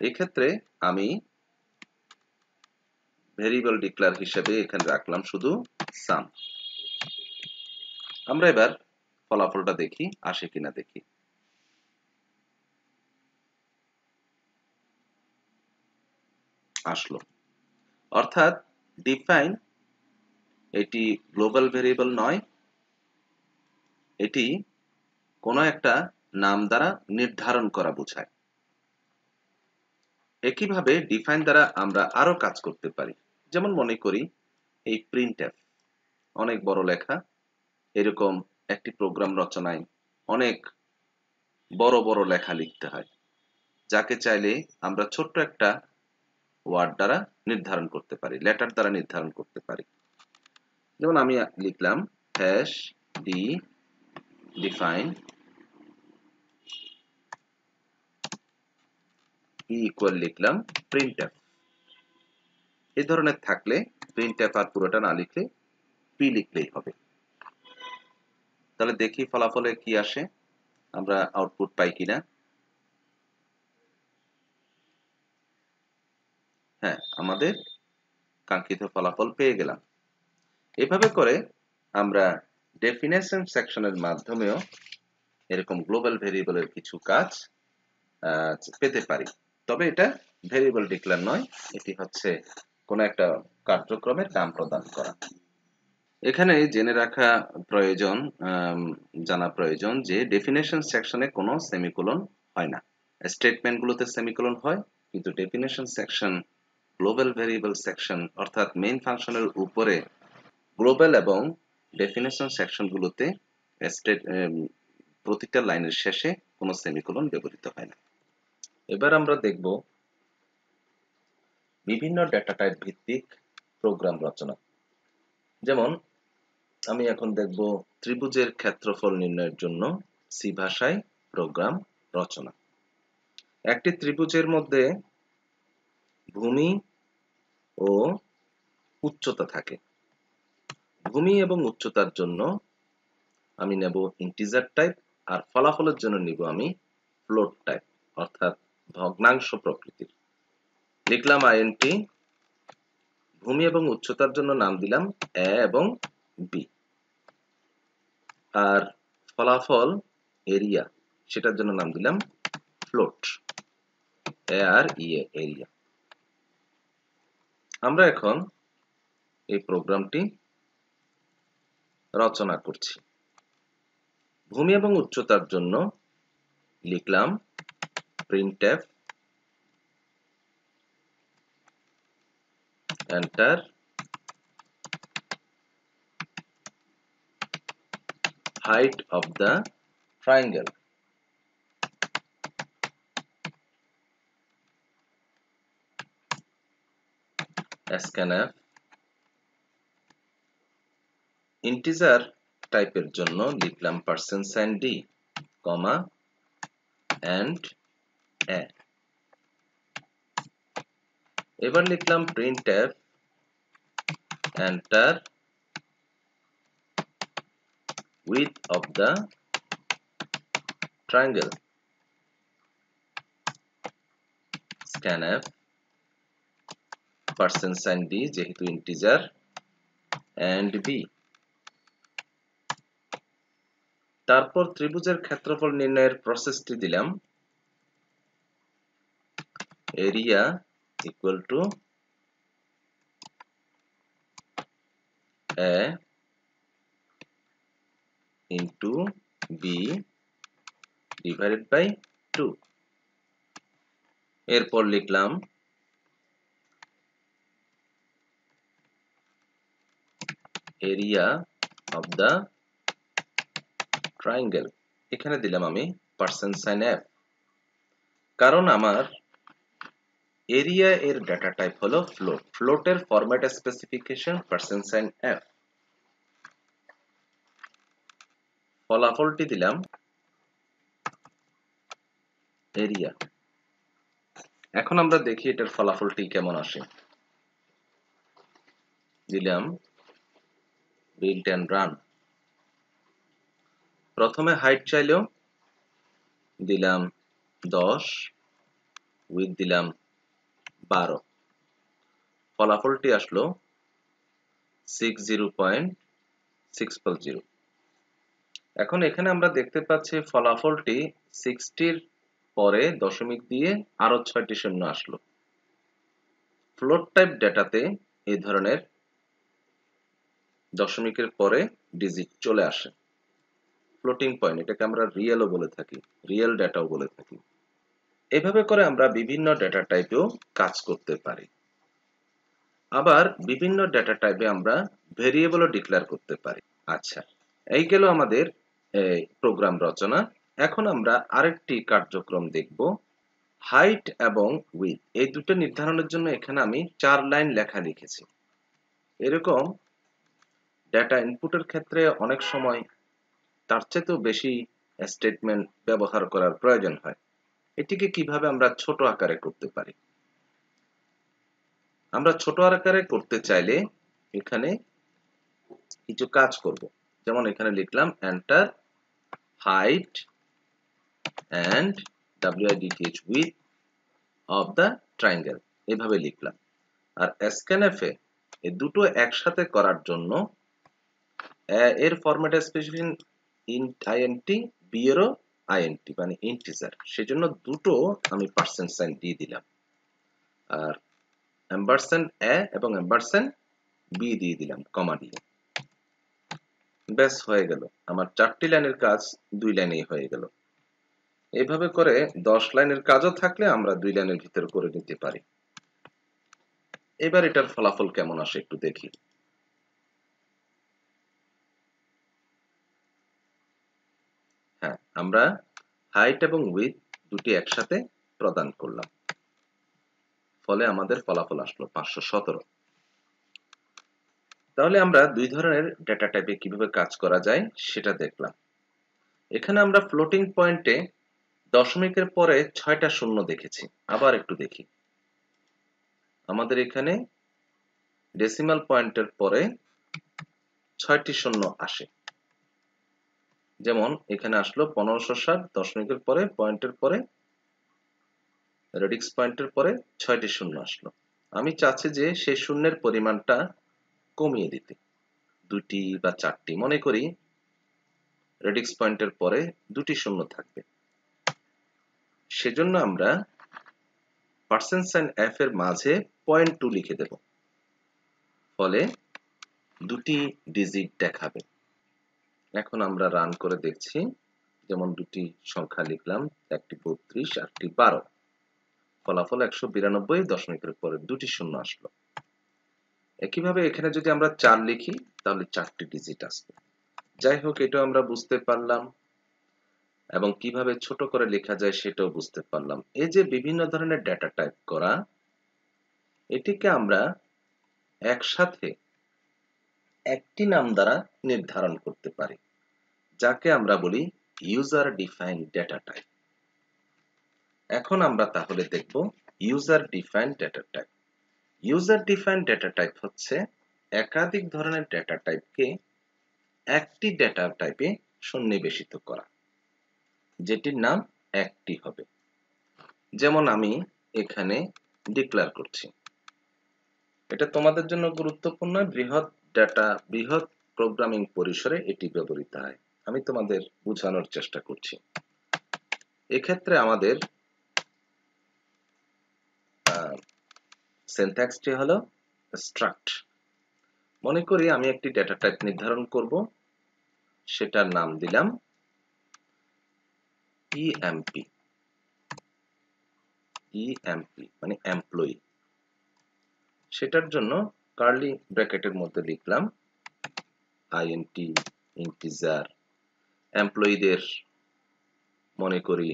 এই ক্ষেত্রে আমি ভেরিয়েবল ডিক্লেয়ার হিসেবে এখানে রাখলাম শুধু সাম। আমরা এবার ফলাফলটা দেখি আসে কিনা দেখি। আসলো, অর্থাৎ ডিফাইন এটি গ্লোবাল ভেরিয়েবল নয়, এটি কোনো একটা নাম দ্বারা নির্ধারণ করা বোঝায়। একইভাবে ডিফাইন দ্বারা আমরা আরো কাজ করতে পারি। যেমন মনে করি এই প্রিন্টএফ অনেক বড় লেখা, এরকম একটি প্রোগ্রাম রচনায় অনেক বড় বড় লেখা লিখতে হয়, যাকে চাইলে আমরা ছোট্ট একটা ওয়ার্ড দ্বারা নির্ধারণ করতে পারি, লেটার দ্বারা নির্ধারণ করতে পারি। যেমন আমি লিখলাম হ্যাশ ডি ডিফাইন ইকুয়াল লিখলাম প্রিন্টএফ। এই ধরনের থাকলে প্রিন্টএফ আর পুরোটা না লিখলে পি লিখলেই হবে। তাহলে দেখি ফলাফলে কি আসে, আমরা আউটপুট পাই কিনা। হ্যাঁ, আমাদের কাঙ্ক্ষিত ফলাফল পেয়ে গেলাম। এভাবে করে আমরা ডেফিনেশন সেকশনের মাধ্যমেও এরকম গ্লোবাল ভেরিয়েবলের কিছু কাজ পেতে পারি। তবে এটা ভেরিয়েবল ডিক্লেয়ার নয়, এটি হচ্ছে কোনো একটা কার্যক্রমের নাম প্রদান করা। এখানে জেনে রাখা প্রয়োজন, জানা প্রয়োজন যে ডেফিনেশন সেকশনে কোনো সেমিকোলন হয় না। স্টেটমেন্টগুলোতে সেমিকোলন হয়, কিন্তু definition section, global variable section অর্থাৎ মেইন ফাংশনের উপরে গ্লোবাল এবং ডেফিনেশন সেকশনগুলোতে প্রতিটা লাইনের শেষে কোনো সেমিকোলন ব্যবহৃত হয় না। এবার আমরা দেখব বিভিন্ন ডেটা টাইপ ভিত্তিক প্রোগ্রাম রচনা। যেমন আমি এখন দেখব ত্রিভুজের ক্ষেত্রফল নির্ণয়ের জন্য সি ভাষায় প্রোগ্রাম রচনা। একটি ত্রিভুজের মধ্যে ভূমি ও উচ্চতা থাকে। ভূমি এবং উচ্চতার জন্য আমি নেব ইন্টিজার টাইপ, আর ফলাফলের জন্য নিব আমি ফ্লোট টাইপ অর্থাৎ ভগ্নাংশ প্রকৃতির। লিখলাম আইএনটি, ভূমি এবং উচ্চতার জন্য নাম দিলাম এ এবং বি, আর ফলাফল এরিয়া সেটার জন্য নাম দিলাম ফ্লোট, এ আর ইয়ে এরিয়া। আমরা এখন এই প্রোগ্রামটি রচনা করছি। ভূমি এবং উচ্চতার জন্য লিখলাম printf enter height of the triangle, scanf। Integer টাইপের জন্য লিখলাম %d, কমা and a। এবার লিখলাম printf enter width of the triangle, scanf %d যেহেতু ইন্টিজার and b। তারপর ত্রিভুজের ক্ষেত্রফল নির্ণয়ের প্রসেসটি দিলাম area equal to a into b divided by 2। এরপর লিখলাম এরিয়া অফ দ্য ট্রায়াঙ্গেল, এখানে দিলাম আমি %f, কারণ আমার এরিয়া এর ডেটা টাইপ হলো ফ্লোট, ফ্লোটের ফরম্যাট স্পেসিফিকেশন %f। ফলাফলটি দিলাম এরিয়া। এখন আমরা দেখি এটার ফলাফলটি কেমন আসে। দিলাম বিল্ড এন্ড রান। প্রথমে হাইট চাইলেও দিলাম 10, উইথ দিলাম 12, ফলাফলটি আসলো 60.600। এখন এখানে আমরা দেখতে পাচ্ছি ফলাফলটি 60 পরে দশমিক দিয়ে আরো 6টি শূন্য আসলো। ফ্লোট টাইপ ডেটাতে এই ধরনের দশমিকের পরে ডিজিট চলে আসে। ফ্লোটিং পয়েন্ট, এটাকে আমরা রিয়েলও বলে থাকি, রিয়েল ডেটাও বলে থাকি। এভাবে করে আমরা বিভিন্ন ডেটা টাইপেও কাজ করতে পারি। আবার বিভিন্ন ডেটা টাইপে আমরা ভেরিয়েবলও ডিক্লেয়ার করতে পারি। আচ্ছা, এই গেল আমাদের প্রোগ্রাম রচনা। এখন আমরা আরেকটি কার্যক্রম দেখব, হাইট এবং উইডথ। এই দুটো নির্ধারণের জন্য এখানে আমি 4 লাইন লেখা লিখেছি। এরকম ডেটা ইনপুটের ক্ষেত্রে অনেক সময় তার চেয়েও বেশি স্টেটমেন্ট ব্যবহার করার প্রয়োজন হয়। এটিকে কিভাবে আমরা ছোট আকারে করতে পারি? আমরা ছোট আকারে করতে চাইলে এখানে কিছু কাজ করব। যেমন এখানে লিখলাম enter height and width width of the triangle, এভাবে লিখলাম। আর scanf এ এই দুটো একসাথে করার জন্য এর ফরম্যাট স্পেসিফিকেশন int b এরও int মানে ইন্টিজার, সেজন্য দুটো আমি পার্সেন্ট সাইন দিয়ে দিলাম, আর এম্পারস্যান্ড a এবং এম্পারস্যান্ড b দিয়ে দিলাম কমা দিয়ে। ব্যাস হয়ে গেল, আমার 4টি লাইনের কাজ 2 লাইনেই হয়ে গেল। এইভাবে করে 10 লাইনের কাজও থাকলে আমরা 2 লাইনের ভিতর করে নিতে পারি। এবার এটার ফলাফল কেমন আসে একটু দেখি। হ্যাঁ, আমরা হাইট এবং উইডথ দুটি একসাথে প্রদান করলাম, ফলে আমাদের ফলাফল আসলো 517। তাহলে আমরা দুই ধরনের ডেটা টাইপে কিভাবে কাজ করা যায় সেটা দেখলাম। এখানে আমরা ফ্লোটিং পয়েন্টে দশমিকের পরে 6টা শূন্য দেখেছি। আবার একটু দেখি, আমাদের এখানে ডেসিমাল পয়েন্টের পরে 6টি শূন্য আসে। যেমন এখানে আসলো 1560, দশমিকের পরে পয়েন্টের পরে রেডিক্স পয়েন্টের পরে 6টি শূন্য আসলো। আমি চাচ্ছি যে সেই শূন্যের পরিমাণটা কমিয়ে দিতে, 2টি বা 4টি। মনে করি রেডিক্স পয়েন্টের পরে 2টি শূন্য থাকবে, সেজন্য আমরা %f এর মাঝে 0.2 লিখে দেব, ফলে 2টি ডিজিট দেখাবে। এখন আমরা রান করে দেখছি, যেমন 2টি সংখ্যা লিখলাম, একটি 32 আরটি 12, ফলাফল 192, দশমিকের পরে 2টি শূন্য আসলো। একইভাবে এখানে যদি আমরা 4 লিখি তাহলে 4টি ডিজিট আসবে। যাই হোক, এটা আমরা বুঝতে পারলাম এবং কিভাবে ছোট করে লেখা যায় সেটাও বুঝতে পারলাম। এই যে বিভিন্ন ধরনের ডেটা টাইপ করা, এটিকে আমরা একসাথে একটি নাম দ্বারা নির্ধারণ করতে পারি, যাকে আমরা বলি ইউজার ডিফাইন্ড ডেটা টাইপ। এখন আমরা তাহলে দেখব user defined data type. User defined data type হচ্ছে একাধিক ধরনের ডেটা টাইপকে একটি ডেটা টাইপে সন্নিবেশিত করা, যেটির নাম একটি হবে। যেমন আমি এখানে ডিক্লেয়ার করছি, এটা তোমাদের জন্য গুরুত্বপূর্ণ। বৃহৎ প্রোগ্রামিং পরিসরে এটি ব্যবহৃত হয়। আমি তোমাদের বোঝানোর চেষ্টা করছি। এক্ষেত্রে আমাদের সিনট্যাক্সটি হলো স্ট্রাক্ট। মনে করি আমি একটি ডেটা টাইপ নির্ধারণ করব, সেটার নাম দিলাম ইএমপি। ইএমপি মানে এমপ্লয়ি। সেটার জন্য কার্লি ব্র্যাকেটের মধ্যে লিখলাম আইএনটি ইন্টিজার। এমপ্লয়ীদের মনে করি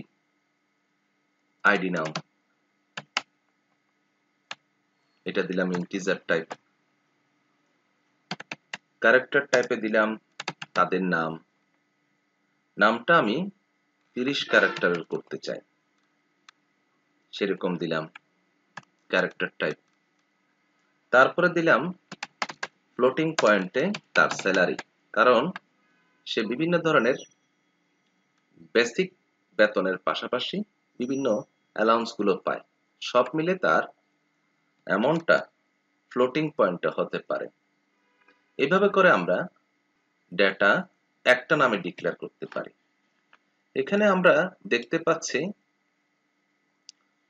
আইডি নাম, এটা দিলাম ইন্টিজার টাইপ। ক্যারেক্টার টাইপে দিলাম তাদের নাম, নামটা আমি 30 ক্যারেক্টারের করতে চাই, সেরকম দিলাম ক্যারেক্টার টাইপ। তারপরে দিলাম ফ্লোটিং পয়েন্টে তার স্যালারি, কারণ সে বিভিন্ন ধরনের বেসিক বেতনের পাশাপাশি বিভিন্ন অ্যালাউন্স গুলো পায়, সব মিলে তার অ্যামাউন্টটা ফ্লোটিং পয়েন্টে হতে পারে। এভাবে করে আমরা ডেটা একটা নামে ডিক্লেয়ার করতে পারি। এখানে আমরা দেখতে পাচ্ছি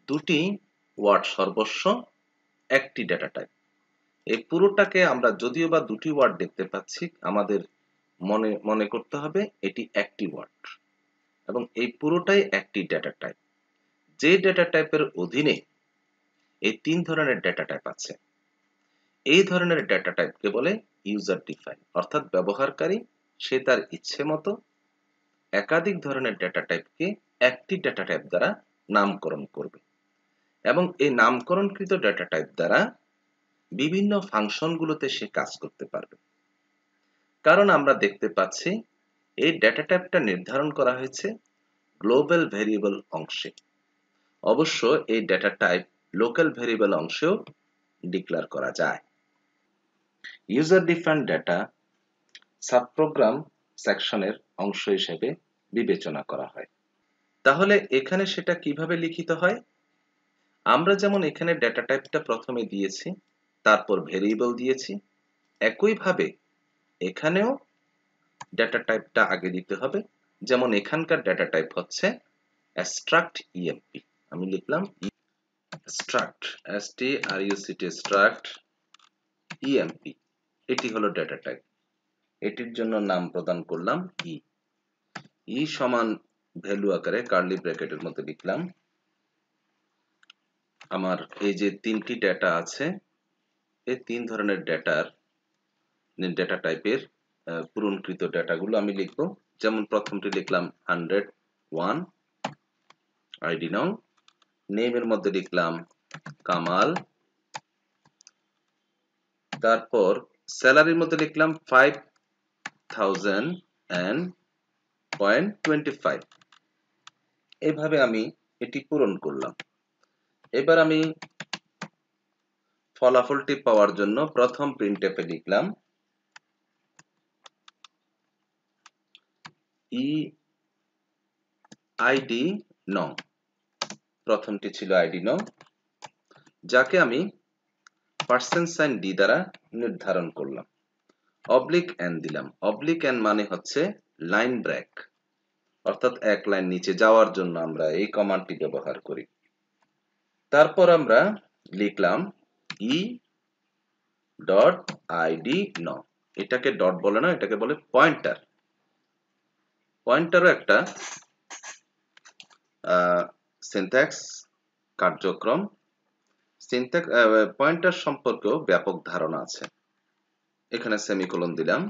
2টি ওয়ার্ড সর্বস্ব একটি ডেটা টাইপ। এই পুরোটাকে আমরা যদিও বা 2টি ওয়ার্ড দেখতে পাচ্ছি, আমাদের মনে মনে করতে হবে এটি একটি ওয়ার্ড এবং এই পুরোটাই একটি ডেটা টাইপ। যে ডেটা টাইপের অধীনে এই তিন ধরনের ডেটা টাইপ আছে, এই ধরনের ডেটা টাইপকে বলে ইউজার ডিফাইন, অর্থাৎ ব্যবহারকারী সে তার ইচ্ছে মতো একাধিক ধরনের ডেটা টাইপকে একটি ডেটা টাইপ দ্বারা নামকরণ করবে এবং এই নামকরণকৃত ডেটা টাইপ দ্বারা বিভিন্ন ফাংশনগুলোতে সে কাজ করতে পারবে। কারণ আমরা দেখতে পাচ্ছি এই ডেটা টাইপটা নির্ধারণ করা হয়েছে গ্লোবাল ভেরিয়েবল অংশে। অবশ্য এই ডেটা টাইপ লোকাল ভেরিয়েবল অংশেও ডিক্লেয়ার করা যায়। ইউজার ডিফাইন্ড ডেটা সাবপ্রোগ্রাম সেকশনের অংশ হিসেবে বিবেচনা করা হয়। তাহলে এখানে সেটা কিভাবে লিখিত হয়? আমরা যেমন এখানে ডেটা টাইপটা প্রথমে দিয়েছি, তারপর ভেরিয়েবল দিয়েছি, একইভাবে এখানেও ডেটা টাইপটা আগে দিতে হবে। যেমন এখানকার ডেটা টাইপ হচ্ছে struct emp, আমি লিখলাম struct struct emp, এটি হলো ডেটা টাইপ। এটির জন্য নাম প্রদান করলাম ই সমান ভ্যালু আকারে কার্লি ব্র্যাকেটের মধ্যে লিখলাম আমার এই যে তিনটি ডেটা আছে, এই তিন ধরনের ডেটা টাইপের পূরণকৃত ডেটাগুলো আমি লিখব। যেমন প্রথমটি লিখলাম 101 আইডি নং, নেমের মধ্যে লিখলাম কামাল, তারপর স্যালারির মধ্যে লিখলাম 5000.25। এইভাবে আমি এটি পূরণ করলাম। এবার আমি ফলাফলটি পাওয়ার জন্য প্রথম প্রিন্টএফে লিখলাম আইডি নং, প্রথমটি ছিল আইডি নং, যাকে আমি %d দ্বারা নির্ধারণ করলাম, অবলিক n দিলাম। অবলিক n মানে হচ্ছে লাইন ব্রেক, অর্থাৎ এক লাইন নিচে যাওয়ার জন্য আমরা এই কমান্ডটি ব্যবহার করি। তারপর আমরা লিখলাম id নং, এটাকে ডট বলে না, এটাকে বলে পয়েন্টার। পয়েন্টারও একটা সিনট্যাক্স কার্যক্রম। পয়েন্টার সম্পর্কেও ব্যাপক ধারণা আছে। এখানে সেমিকোলন দিলাম,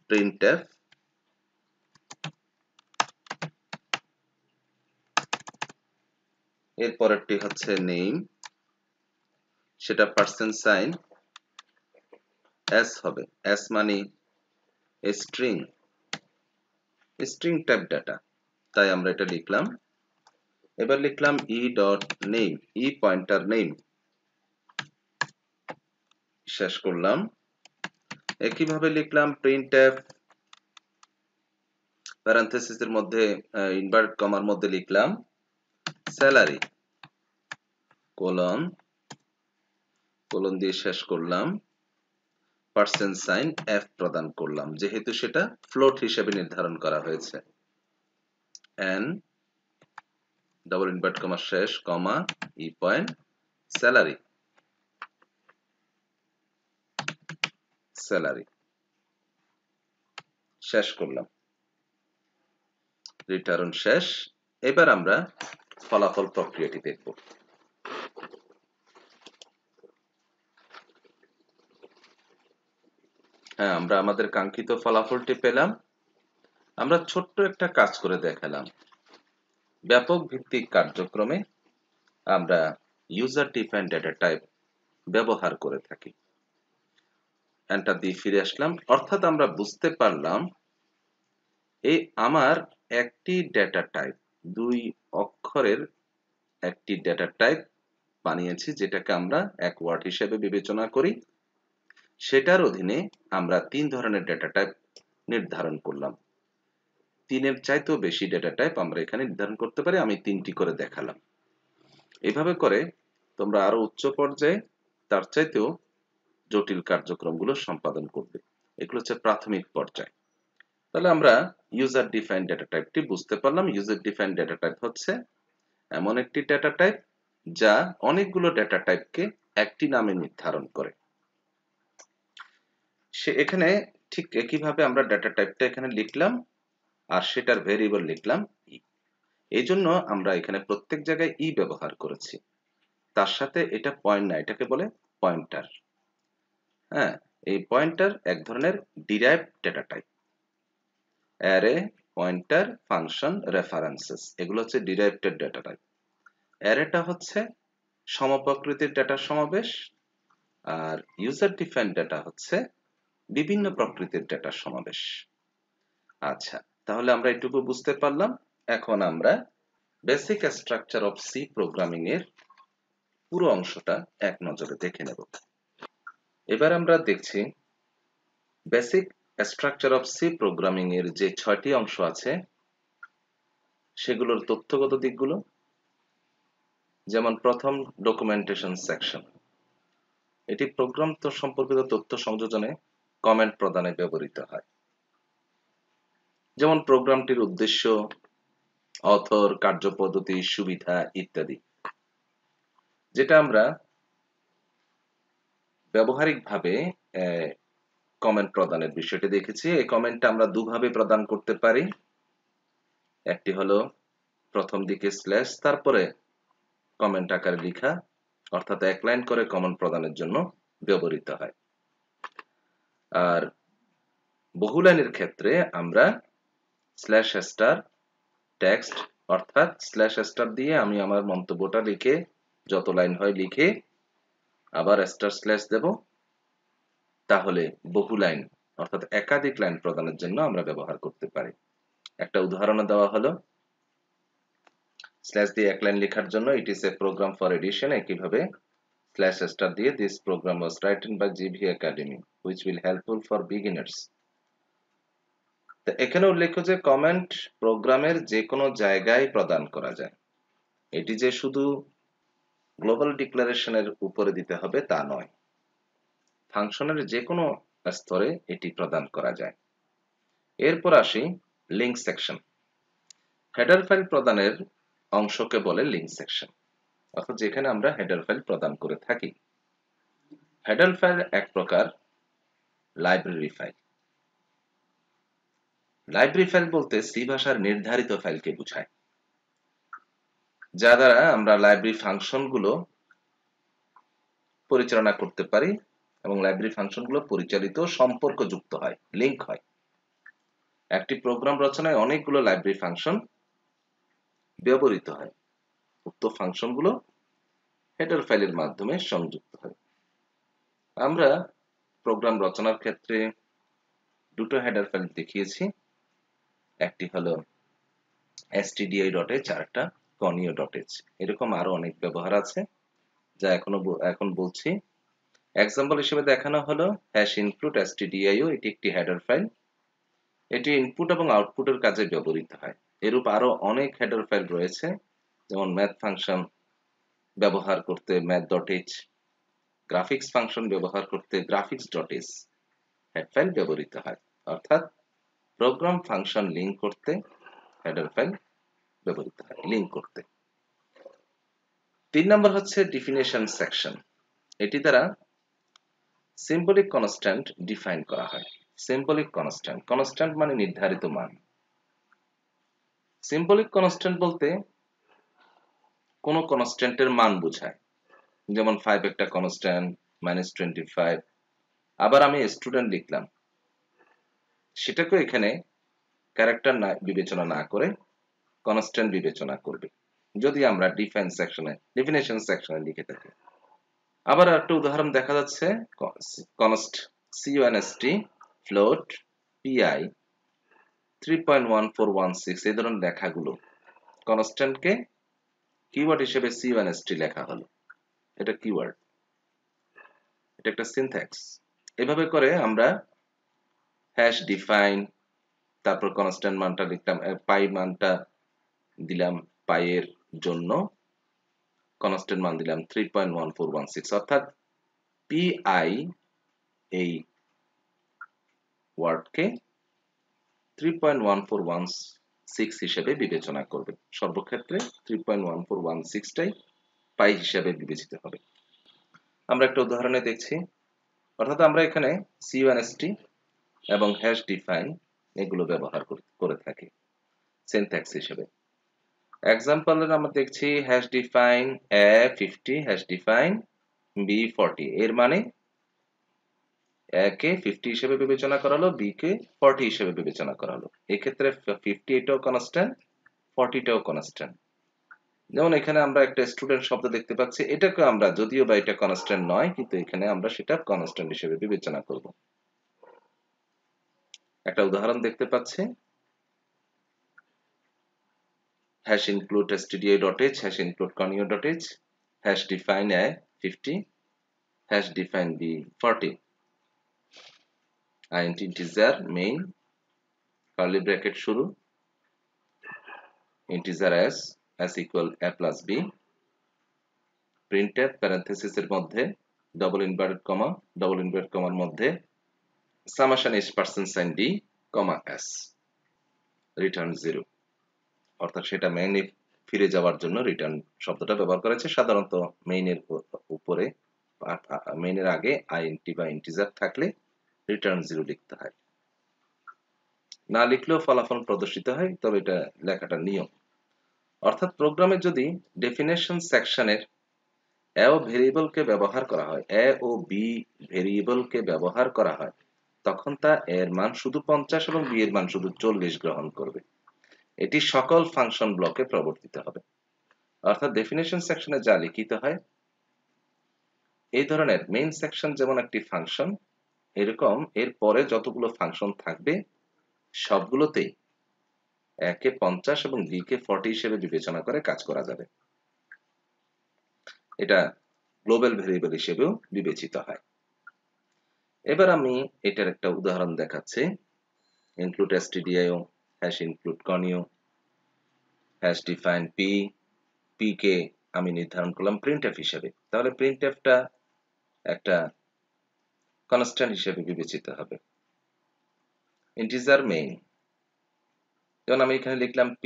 প্রিন্টএফ, এর পরেরটি হচ্ছে নেম, সেটা %s হবে, s মানে স্ট্রিং টাইপ ডাটা, তাই আমরা এটা লিখলাম। এবার লিখলাম e.name, পয়েন্টার নেম, শেষ করলাম। একইভাবে লিখলাম প্রিন্টএফ, প্যারেনথেসিসের মধ্যে ইনভার্ট কমার মধ্যে লিখলাম স্যালারি, কোলন দিয়ে শেষ করলাম, %f প্রদান করলাম, যেহেতু সেটা ফ্লোট হিসেবে নির্ধারণ করা হয়েছে। n ডাবল ইনভার্ট কমা শেষ কমা ই পয়েন্ট স্যালারি, শেষ করলাম, রিটার্ন শেষ। এবার আমরা ফলাফল প্রক্রিয়াটি দেখব। হ্যাঁ, আমরা আমাদের কাঙ্ক্ষিত ফলাফলটি পেলাম। আমরা ছোট্ট একটা কাজ করে দেখালাম। ব্যাপক ভিত্তিক কার্যক্রমে আমরা ইউজার ডিফাইন্ড ডেটা টাইপ ব্যবহার করে থাকি। এন্টার দিয়ে ফিরে আসলাম, অর্থাৎ আমরা বুঝতে পারলাম এই আমার একটি ডেটা টাইপ, 2 অক্ষরের একটি ডেটা টাইপ বানিয়েছি, যেটাকে আমরা এক ওয়ার্ড হিসেবে বিবেচনা করি। সেটার অধীনে আমরা 3 ধরনের ডেটা টাইপ নির্ধারণ করলাম। 3-এর চাইতেও বেশি ডেটা টাইপ আমরা এখানে নির্ধারণ করতে পারি, আমি 3টি করে দেখালাম। এভাবে করে তোমরা আরো উচ্চ পর্যায়ে তার চাইতেও জটিল কার্যক্রমগুলো সম্পাদন করবে। এগুলো হচ্ছে প্রাথমিক পর্যায়। তাহলে আমরা ইউজার ডিফাইন্ড ডেটা টাইপটি বুঝতে পারলাম। ইউজার ডিফাইন্ড ডেটা টাইপ হচ্ছে এমন একটি ডেটা টাইপ যা অনেকগুলো ডেটা টাইপকে একটি নামে নির্ধারণ করে। এখানে ঠিক একইভাবে আমরা ডেটা টাইপটা এখানে লিখলাম আর সেটার ভেরিয়েবল লিখলাম ই। এই জন্য আমরা এখানে প্রত্যেক জায়গায় ই ব্যবহার করেছি। তার সাথে এটা পয়েন্ট না, এটাকে বলে পয়েন্টার। হ্যাঁ, এই পয়েন্টার এক ধরনের derived data type. Array, pointer, function, references এগুলো হচ্ছে ডিরাইভড ডেটা টাইপ। অ্যারেটা হচ্ছে সমপ্রকৃতির ডেটার সমাবেশ, আর ইউজার ডিফাইন্ড ডেটা হচ্ছে বিভিন্ন প্রকৃতির ডেটার সমাবেশ। আচ্ছা, তাহলে আমরা এটুকু বুঝতে পারলাম। এখন আমরা basic structure of C programming এর পুরো অংশটা এক নজরে দেখে নেব। এবার আমরা দেখছি basic structure of C programming এর যে 6টি অংশ আছে সেগুলোর তথ্যগত দিকগুলো। যেমন প্রথম, ডকুমেন্টেশন সেকশন। এটি প্রোগ্রাম সম্পর্কিত তথ্য সংযোজনে কমেন্ট প্রদানে ব্যবহৃত হয়। যেমন প্রোগ্রামটির উদ্দেশ্য, অথর, কার্যপদ্ধতি, সুবিধা ইত্যাদি, যেটা আমরা ব্যবহারিকভাবে কমেন্ট প্রদানের বিষয়টি দেখেছি। এই কমেন্টটা আমরা দুভাবে প্রদান করতে পারি। একটি হলো প্রথম দিকে স্ল্যাশ তারপরে কমেন্ট আকারে লেখা, অর্থাৎ এক লাইন করে কমেন্ট প্রদানের জন্য ব্যবহৃত হয়। আর বহু লাইনের ক্ষেত্রে আমরা স্ল্যাশ স্টার টেক্সট, অর্থাৎ স্ল্যাশ স্টার দিয়ে আমি আমার মন্তব্যটা লিখে, যত লাইন হয় লিখে আবার স্টার স্ল্যাশ দেব, তাহলে বহু লাইন অর্থাৎ একাধিক লাইন প্রদানের জন্য আমরা ব্যবহার করতে পারি। একটা উদাহরণ দেওয়া হলো স্ল্যাশ দিয়ে এক লাইন লেখার জন্য, it is a program for addition. একইভাবে স্ল্যাশ স্টার দিয়ে this program was written by GV academy which will helpful for beginners. তো এখানে উল্লেখ্য যে কমেন্ট প্রোগ্রামের যে কোনো জায়গায় প্রদান করা যায়। এটি যে শুধু গ্লোবাল ডিক্লারেশনের উপরে দিতে হবে তা নয়, ফাংশনের যে কোনো স্তরে এটি প্রদান করা যায়। এরপর আসি লিঙ্ক সেকশন। হেডার ফাইল প্রদানের অংশকে বলে লিঙ্ক সেকশন, অর্থাৎ যেখানে আমরা হেডার ফাইল প্রদান করে থাকি। হেডার ফাইল এক প্রকার লাইব্রেরি ফাইল। লাইব্রেরি ফাইল বলতে সি ভাষার নির্ধারিত ফাইলকে বোঝায়, যা দ্বারা আমরা লাইব্রেরি ফাংশনগুলো পরিচালনা করতে পারি এবং লাইব্রেরি ফাংশনগুলো পরিচালিত সম্পর্কযুক্ত হয়, লিঙ্ক হয়। একটি প্রোগ্রাম রচনায় অনেকগুলো লাইব্রেরি ফাংশন ব্যবহৃত হয়। উক্ত ফাংশনগুলো হেডার ফাইলের মাধ্যমে সংযুক্ত হয়। আমরা প্রোগ্রাম রচনার ক্ষেত্রে দুটো হেডার ফাইল দেখিয়েছি, একটি হলো stdi.h আর একটা conio.h। এরকম আরো অনেক ব্যবহার আছে যা এখন বলছি। এক্সাম্পল হিসেবে দেখানো হলো #include stdio, এটি একটি হেডার ফাইল। এটি ইনপুট এবং আউটপুটের কাজে ব্যবহৃত হয়। এরূপ আরো অনেক হেডার ফাইল রয়েছে, যেমন ম্যাথ ফাংশন ব্যবহার করতে math.h, গ্রাফিক্স ফাংশন ব্যবহার করতে graphics.h হেড ফাইল ব্যবহৃত হয়। অর্থাৎ প্রোগ্রাম ফাংশন লিঙ্ক করতে হেডার ফাইল ব্যবহৃত হয়, লিঙ্ক করতে। 3 নম্বর হচ্ছে ডেফিনিশন সেকশন। এটি দ্বারা সিম্বলিক কনস্ট্যান্ট ডিফাইন করা হয়। সিম্বলিক কনস্ট্যান্ট, কনস্ট্যান্ট মানে নির্ধারিত মান। সিম্বলিক কনস্ট্যান্ট বলতে কোন কনস্ট্যান্টের মান বোঝায়। যেমন 5 একটা কনস্ট্যান্ট, -25। আবার আমি স্টুডেন্ট লিখলাম, সেটাকে এখানে ক্যারেক্টার বিবেচনা না করে কনস্ট্যান্ট বিবেচনা করবে, যদি আমরা ডেফিনিশন সেকশনে লিখে থাকি। আবার একটা উদাহরণ দেখা যাচ্ছে, const float pi 3.1416 এই ধরনের লেখাগুলো কনস্ট্যান্টকে কিওয়ার্ড হিসেবে const লেখা হলো। এটা কিওয়ার্ড, এটা একটা সিনট্যাক্স। এভাবে করে আমরা #define, তারপর কনস্ট্যান্ট মানটা লিখলাম, পাই মানটা দিলাম, পাই এর জন্য কনস্ট্যান্ট মান দিলাম 3.1416, অর্থাৎ pi এই ওয়ার্ডকে 3.1416 হিসেবে বিবেচনা করবে। সর্বক্ষেত্রে 3.1416 টাই পাই হিসেবে বিবেচিত হবে। আমরা একটা উদাহরণে দেখছি, অর্থাৎ আমরা এখানে const এবং হ্যাশ ডিফাইন এগুলো ব্যবহার করে থাকি সিনট্যাক্স হিসেবে। এক্সাম্পলের আমরা দেখছি hash define A 50 hash define B 40, এর মানে এ কে 50 হিসেবে বিবেচনা করা হলো, বি কে 40 হিসেবে বিবেচনা করা হলো। এক্ষেত্রে 50 এটাও কনস্ট্যান্ট, 40 টাও কনস্ট্যান্ট। যেমন এখানে আমরা একটা স্টুডেন্ট শব্দ দেখতে পাচ্ছি, এটাকে আমরা যদিও বা এটা কনস্ট্যান্ট নয়, কিন্তু এখানে আমরা সেটা কনস্ট্যান্ট হিসেবে বিবেচনা করব। একটা উদাহরণ দেখতে পাচ্ছি, hash include stdio.h hash include conio.h hash define a 50 hash define b 40 int integer main curly bracket শুরু integer s equal a plus b printf parenthesis এর মধ্যে double inverted comma মধ্যে summation h %sign d comma s return 0, অর্থাৎ সেটা মেইনে ফিরে যাওয়ার জন্য return শব্দটা ব্যবহার করেছে। সাধারণত মেইনের উপরে মেইনের আগে আইএনটি বা ইন্টিজার থাকলে রিটার্ন 0 লিখতে হয়, না লিখলেও ফলাফল প্রদর্শিত হয়, তবে এটা লেখাটার নিয়ম। অর্থাৎ প্রোগ্রামে যদি ডেফিনেশন সেকশনের এ ও ভেরিয়েবলকে ব্যবহার করা হয়, এ ও বি ভেরিয়েবলকে ব্যবহার করা হয়, তখন তা এর মান শুধু 50 এবং বি এর মান শুধু 40 গ্রহণ করবে। এটি সকল ফাংশন ব্লকে প্রবর্তিত হবে। অর্থাৎ ডেফিনেশন সেকশনে যা লিখিত হয়, এই ধরনের মেইন সেকশন যেমন একটি ফাংশন, এরকম এর পরে যতগুলো ফাংশন থাকবে সবগুলোতেই এ কে 50 এবং বি কে 40 হিসেবে বিবেচনা করে কাজ করা যাবে। এটা গ্লোবাল ভেরিয়েবল হিসেবেও বিবেচিত হয়। এবার আমি এটার একটা উদাহরণ দেখাচ্ছি। include stdio hash include conio hash define p কে আমি নির্ধারণ করলাম printf হিসেবে। তাহলে printfটা একটা কনস্ট্যান্ট হিসেবে বিবেচিত হবে। ইন্টিজার মেইন, যেমন আমি এখানে লিখলাম p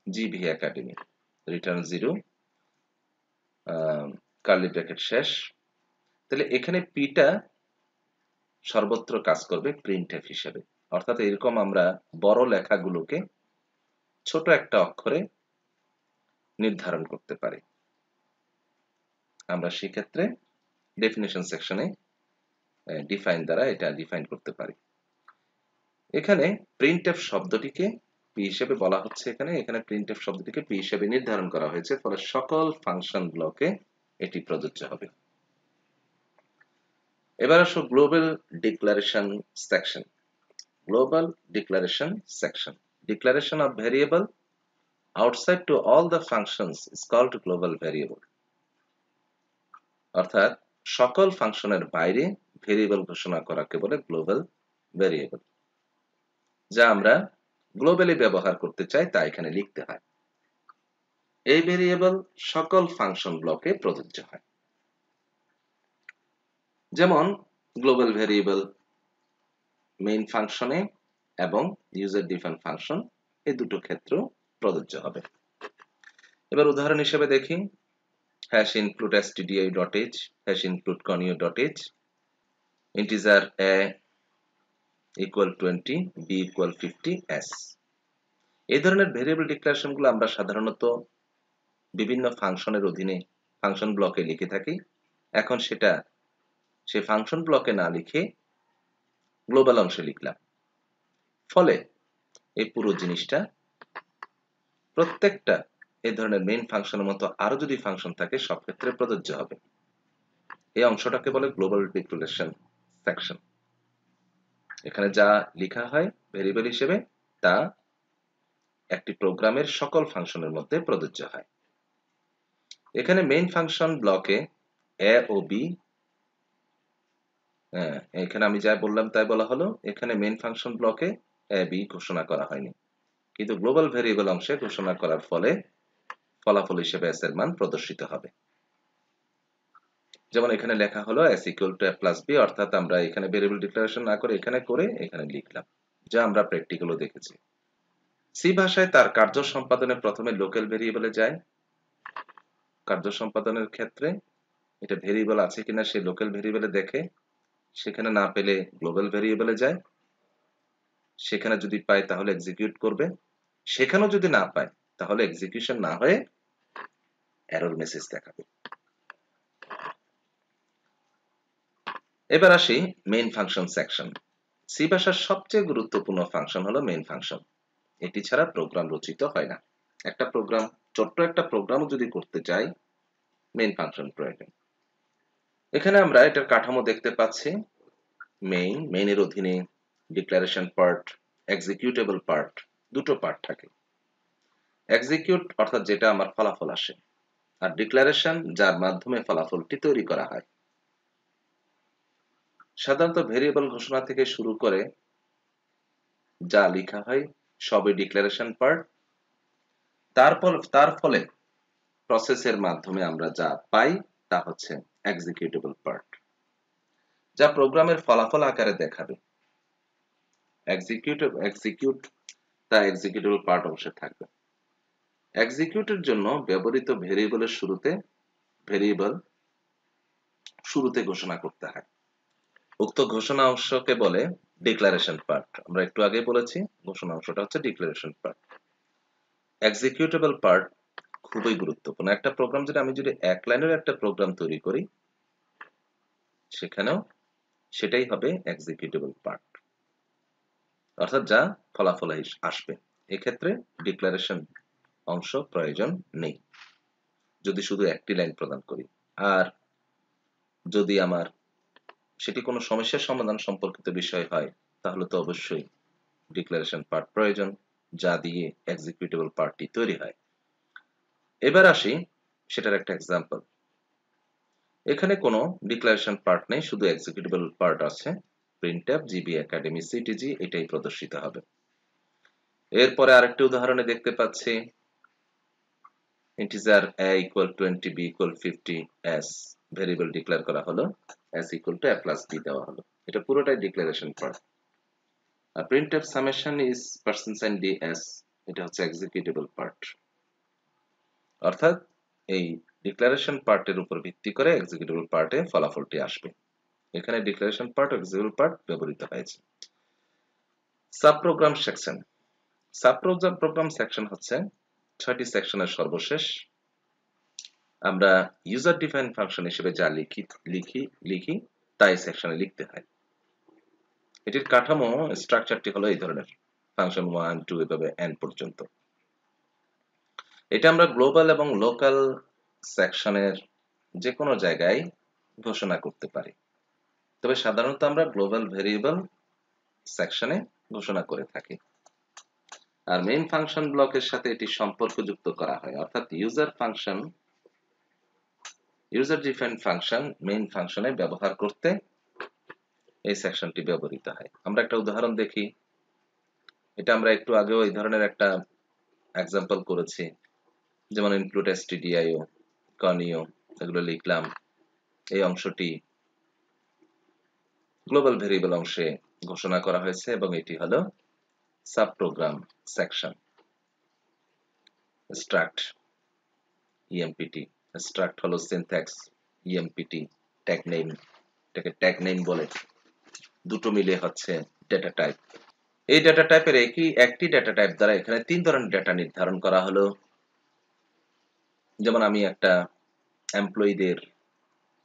gb academy return 0 curly bracket শেষ। তাহলে এখানে পিটা সর্বত্র কাজ করবে প্রিন্টএফ হিসেবে। অর্থাৎ এরকম আমরা বড় লেখাগুলোকে ছোট একটা অক্ষরে নির্ধারণ করতে পারি। আমরা সেক্ষেত্রে ডেফিনেশন সেকশনে ডিফাইন দ্বারা এটা ডিফাইন করতে পারি। এখানে প্রিন্টএফ শব্দটিকে পি হিসেবে বলা হচ্ছে, এখানে প্রিন্টএফ শব্দটিকে পি হিসেবে নির্ধারণ করা হয়েছে, ফলে সকল ফাংশন ব্লকে এটি প্রযোজ্য হবে। এবার আসো global declaration section. Global declaration section, declaration of variable outside to all the functions is called global variable। অর্থাৎ সকল ফাংশনের বাইরে ভেরিয়েবল ঘোষণা করাকে বলে গ্লোবাল ভেরিয়েবল। যা আমরা গ্লোবালি ব্যবহার করতে চাই তা এখানে লিখতে হয়। এই ভেরিয়েবল সকল ফাংশন ব্লকে প্রযোজ্য হয়। যেমন গ্লোবাল ভেরিয়েবল মেইন ফাংশনে এবং ইউজার ডিফাইন ফাংশন এই দুটো ক্ষেত্র প্রযোজ্য হবে। এবার উদাহরণ হিসেবে দেখি, hash include stdio.h hash include conio.h integer a equal 20 b equal 50 s। এই ধরনের ভেরিয়েবল ডিক্লারেশনগুলো আমরা সাধারণত বিভিন্ন ফাংশনের অধীনে ফাংশন ব্লকে লিখে থাকি। এখন সেটা সে ফাংশন ব্লকে না লিখে গ্লোবাল অংশে লিখলাম, ফলে এই পুরো জিনিসটা প্রত্যেকটা এই ধরনের মেইন ফাংশনের মতো আরো যদি ফাংশন থাকে সব ক্ষেত্রে প্রযোজ্য হবে। এই অংশটাকে বলে গ্লোবাল ডিক্লারেশন সেকশন। এখানে যা লেখা হয় ভেরিয়েবল হিসেবে তা একটি প্রোগ্রামের সকল ফাংশনের মধ্যে প্রযোজ্য হয়। এখানে মেইন ফাংশন ব্লকে এ ও বি, এখানে আমি যা বললাম তাই বলা হলো, এখানে মেইন ফাংশন ব্লকে এ বি ঘোষণা করা হয়নি, কিন্তু গ্লোবাল ভেরিয়েবল অংশে ঘোষণা করার ফলে ফলাফল হিসেবে s এর মান প্রদর্শিত হবে। যেমন এখানে লেখা হলো s equal to a plus b, অর্থাৎ আমরা এখানে ভেরিয়েবল ডিক্লারেশন না করে এখানে লিখলাম, যা আমরা প্র্যাকটিক্যালও দেখেছি। সি ভাষায় তার কার্য সম্পাদনে প্রথমে লোকাল ভেরিয়েবলে যায়। কার্য সম্পাদনের ক্ষেত্রে এটা ভেরিয়েবল আছে কিনা সে লোকাল ভেরিয়েবলে দেখে, সেখানে না পেলে গ্লোবাল ভেরিয়েবলে যায়। সেখানে যদি পায় তাহলে এক্সিকিউট করবে, সেখানেও যদি না পায় তাহলে এক্সিকিউশন না হয়ে এরর মেসেজ দেখাবে। এবার আসি মেইন ফাংশন সেকশন। সি ভাষার সবচেয়ে গুরুত্বপূর্ণ ফাংশন হলো মেইন ফাংশন। এটি ছাড়া প্রোগ্রাম রচিত হয় না। একটা প্রোগ্রাম, ছোট্ট একটা প্রোগ্রামও যদি করতে চাই, মেইন ফাংশন প্রয়োজন। এখানে আমরা এটার কাঠামো দেখতে পাচ্ছি। মেইনের অধীনে ডিক্লারেশন পার্ট, এক্সিকিউটেবল পার্ট, দুটো পার্ট থাকে। এক্সিকিউট অর্থাৎ যেটা আমার ফলাফল আসে, আর ডিক্লারেশন যার মাধ্যমে ফলাফলটি তৈরি করা হয়। সাধারণত ভেরিয়েবল ঘোষণা থেকে শুরু করে যা লেখা হয় সবই ডিক্লারেশন পার্ট। তার ফলে প্রসেসের মাধ্যমে আমরা যা পাই তা হচ্ছে এক্সিকিউটেবল পার্ট, যা প্রোগ্রামের ফলাফল আকারে দেখাবে। এক্সিকিউট তা এক্সিকিউটেবল পার্ট অংশে থাকবে। এক্সিকিউটের জন্য ব্যবহৃত ভেরিয়েবল শুরুতে ঘোষণা করতে হয়। উক্ত ঘোষণা অংশকে বলে ডিক্লারেশন পার্ট। আমরা একটু আগে বলেছি ঘোষণা অংশটা হচ্ছে ডিক্লারেশন পার্ট। এক্সিকিউটেবল পার্ট খুবই গুরুত্বপূর্ণ। একটা প্রোগ্রাম আমি যদি এক লাইনের একটা প্রোগ্রাম তৈরি করি, সেখানেও সেটাই হবে এক্সিকিউটেবল পার্ট, অর্থাৎ যা ফলাফল আসবে। এক্ষেত্রে ডিক্লারেশন অংশ প্রয়োজন নেই যদি শুধু একটি লাইন প্রদান করি। আর যদি আমার সেটি কোনো সমস্যার সমাধান সম্পর্কিত বিষয় হয়, তাহলে তো অবশ্যই ডিক্লারেশন পার্ট প্রয়োজন, যা দিয়ে এক্সিকিউটেবল পার্টটি তৈরি হয়। এবার আসি সেটার একটা এক্সাম্পল। এখানে কোনো ডিক্লারেশন পার্ট নেই, শুধু এক্সিকিউটেবল পার্ট আছে। প্রিন্টএফ জিবি একাডেমি সিটিজি এটাই প্রদর্শিত হবে। এরপরে আরেকটি উদাহরণে দেখতে পাচ্ছি integer a equal 20 b equal 50 s variable declare করা হলো, s equal to a plus b দেওয়া হলো। এটা পুরোটাই ডিক্লারেশন পার্ট। আর printf summation is %d s এটা হচ্ছে এক্সিকিউটেবল পার্ট, অর্থাৎ এই ডিক্লারেশন পার্টের উপর ভিত্তি করে এক্সিকিউটেবল পার্টে ফলাফলটি আসবে। এখানে ডিক্লারেশন পার্ট ও এক্সিকিউটেবল পার্ট ব্যবহৃত হয়েছে। Sub program section. Sub program section হচ্ছে 6টি সেকশনের সর্বশেষ। আমরা ইউজার ডিফাইন ফাংশন হিসেবে যা লিখি তাই সেকশনে লিখতে হয়। এটির কাঠামো স্ট্রাকচারটি হলো এই ধরনের, ফাংশন 1 2 এভাবে n পর্যন্ত। এটা আমরা গ্লোবাল এবং লোকাল সেকশনের যে কোনো জায়গায় ঘোষণা করতে পারি, তবে সাধারণত আমরা গ্লোবাল ভেরিয়েবল সেকশনে ঘোষণা করে থাকি। আর মেইন ফাংশন ব্লকের সাথে এটি সম্পর্কযুক্ত করা হয়, অর্থাৎ ইউজার ডিফাইন ফাংশন মেইন ফাংশনে ব্যবহার করতে এই সেকশনটি ব্যবহৃত হয়। আমরা একটা উদাহরণ দেখি। এটা আমরা একটু আগেও এই ধরনের একটা এক্সাম্পল করেছি, যেমন ইনক্লুড stdio, conio এগুলো লিখলাম। এই অংশটি গ্লোবাল ভেরিয়েবল অংশে ঘোষণা করা হয়েছে এবং এটি হলো sub program section. Struct empt, struct হলো সিনট্যাক্স, empt ট্যাগ নেম, এটাকে ট্যাগ নেম বলে। দুটো মিলে হচ্ছে ডেটা টাইপ। এই ডেটা টাইপের একটি ডেটা টাইপ দ্বারা এখানে 3 ধরনের ডেটা নির্ধারণ করা হলো। যেমন আমি একটা এমপ্লয়ীদের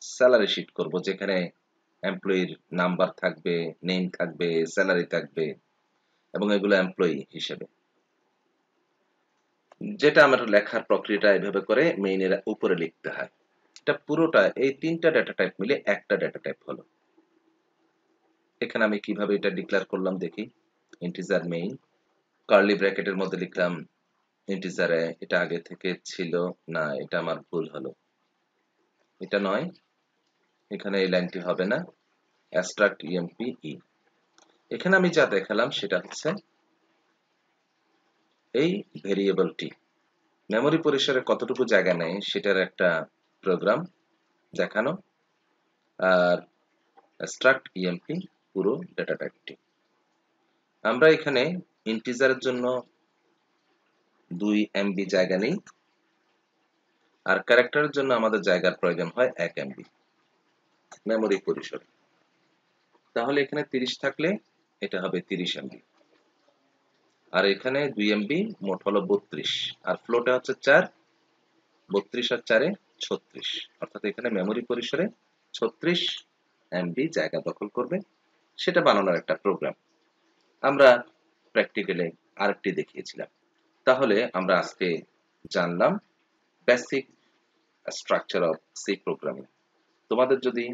স্যালারি শিট করব, যেখানে এমপ্লয়ির নাম্বার থাকবে, নেম থাকবে, স্যালারি থাকবে এবং এগুলো এমপ্লয়ি হিসেবে। যেটা আমার লেখার প্রক্রিয়াটা এভাবে করে মেইনের উপরে লিখতে হয়। এটা পুরোটা এই 3টা ডেটা টাইপ মিলে একটা ডেটা টাইপ হলো। এখানে আমি কিভাবে এটা ডিক্লেয়ার করলাম দেখি। ইন্টিজার মেইন, কার্লি ব্র্যাকেটের মধ্যে লিখলাম ইন্টিজারে, এটা আগে থেকে ছিল না, এটা আমার ভুল হলো, এটা নয়, এখানে এই লাইনটি হবে না। abstract empe, এখানে আমি যা দেখালাম সেটা হচ্ছে এই ভেরিয়েবলটি মেমরি পরিসরে কতটুকু জায়গা নেয় সেটার একটা প্রোগ্রাম দেখানো, আর abstract emp পুরো ডেটা টাইপটি। আমরা এখানে ইন্টিজারের জন্য 2 MB জায়গা নেই, আর ক্যারেক্টারের জন্য আমাদের জায়গার প্রয়োজন হয় 1 MB মেমরি পরিসরে। তাহলে এখানে 30 থাকলে এটা হবে 30 MB। আর এখানে 2 এমবি, মোট হলো 32, আর ফ্লোটে হচ্ছে 4, 32 আর 4 36, অর্থাৎ এখানে মেমোরি পরিসরে 36 এমবি জায়গা দখল করবে। সেটা বানানোর একটা প্রোগ্রাম আমরা প্র্যাকটিক্যালে আরেকটি দেখিয়েছিলাম। তাহলে আমরা আজকে জানলাম basic structure of C programming. তোমাদের যদি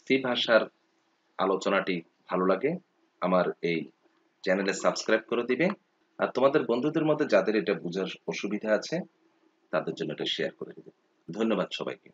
সি ভাষার আলোচনাটি ভালো লাগে, আমার এই চ্যানেলে সাবস্ক্রাইব করে দিবে, আর তোমাদের বন্ধুদের মধ্যে যাদের এটা বোঝার অসুবিধা আছে তাদের জন্য এটা শেয়ার করে দিবে। ধন্যবাদ সবাইকে।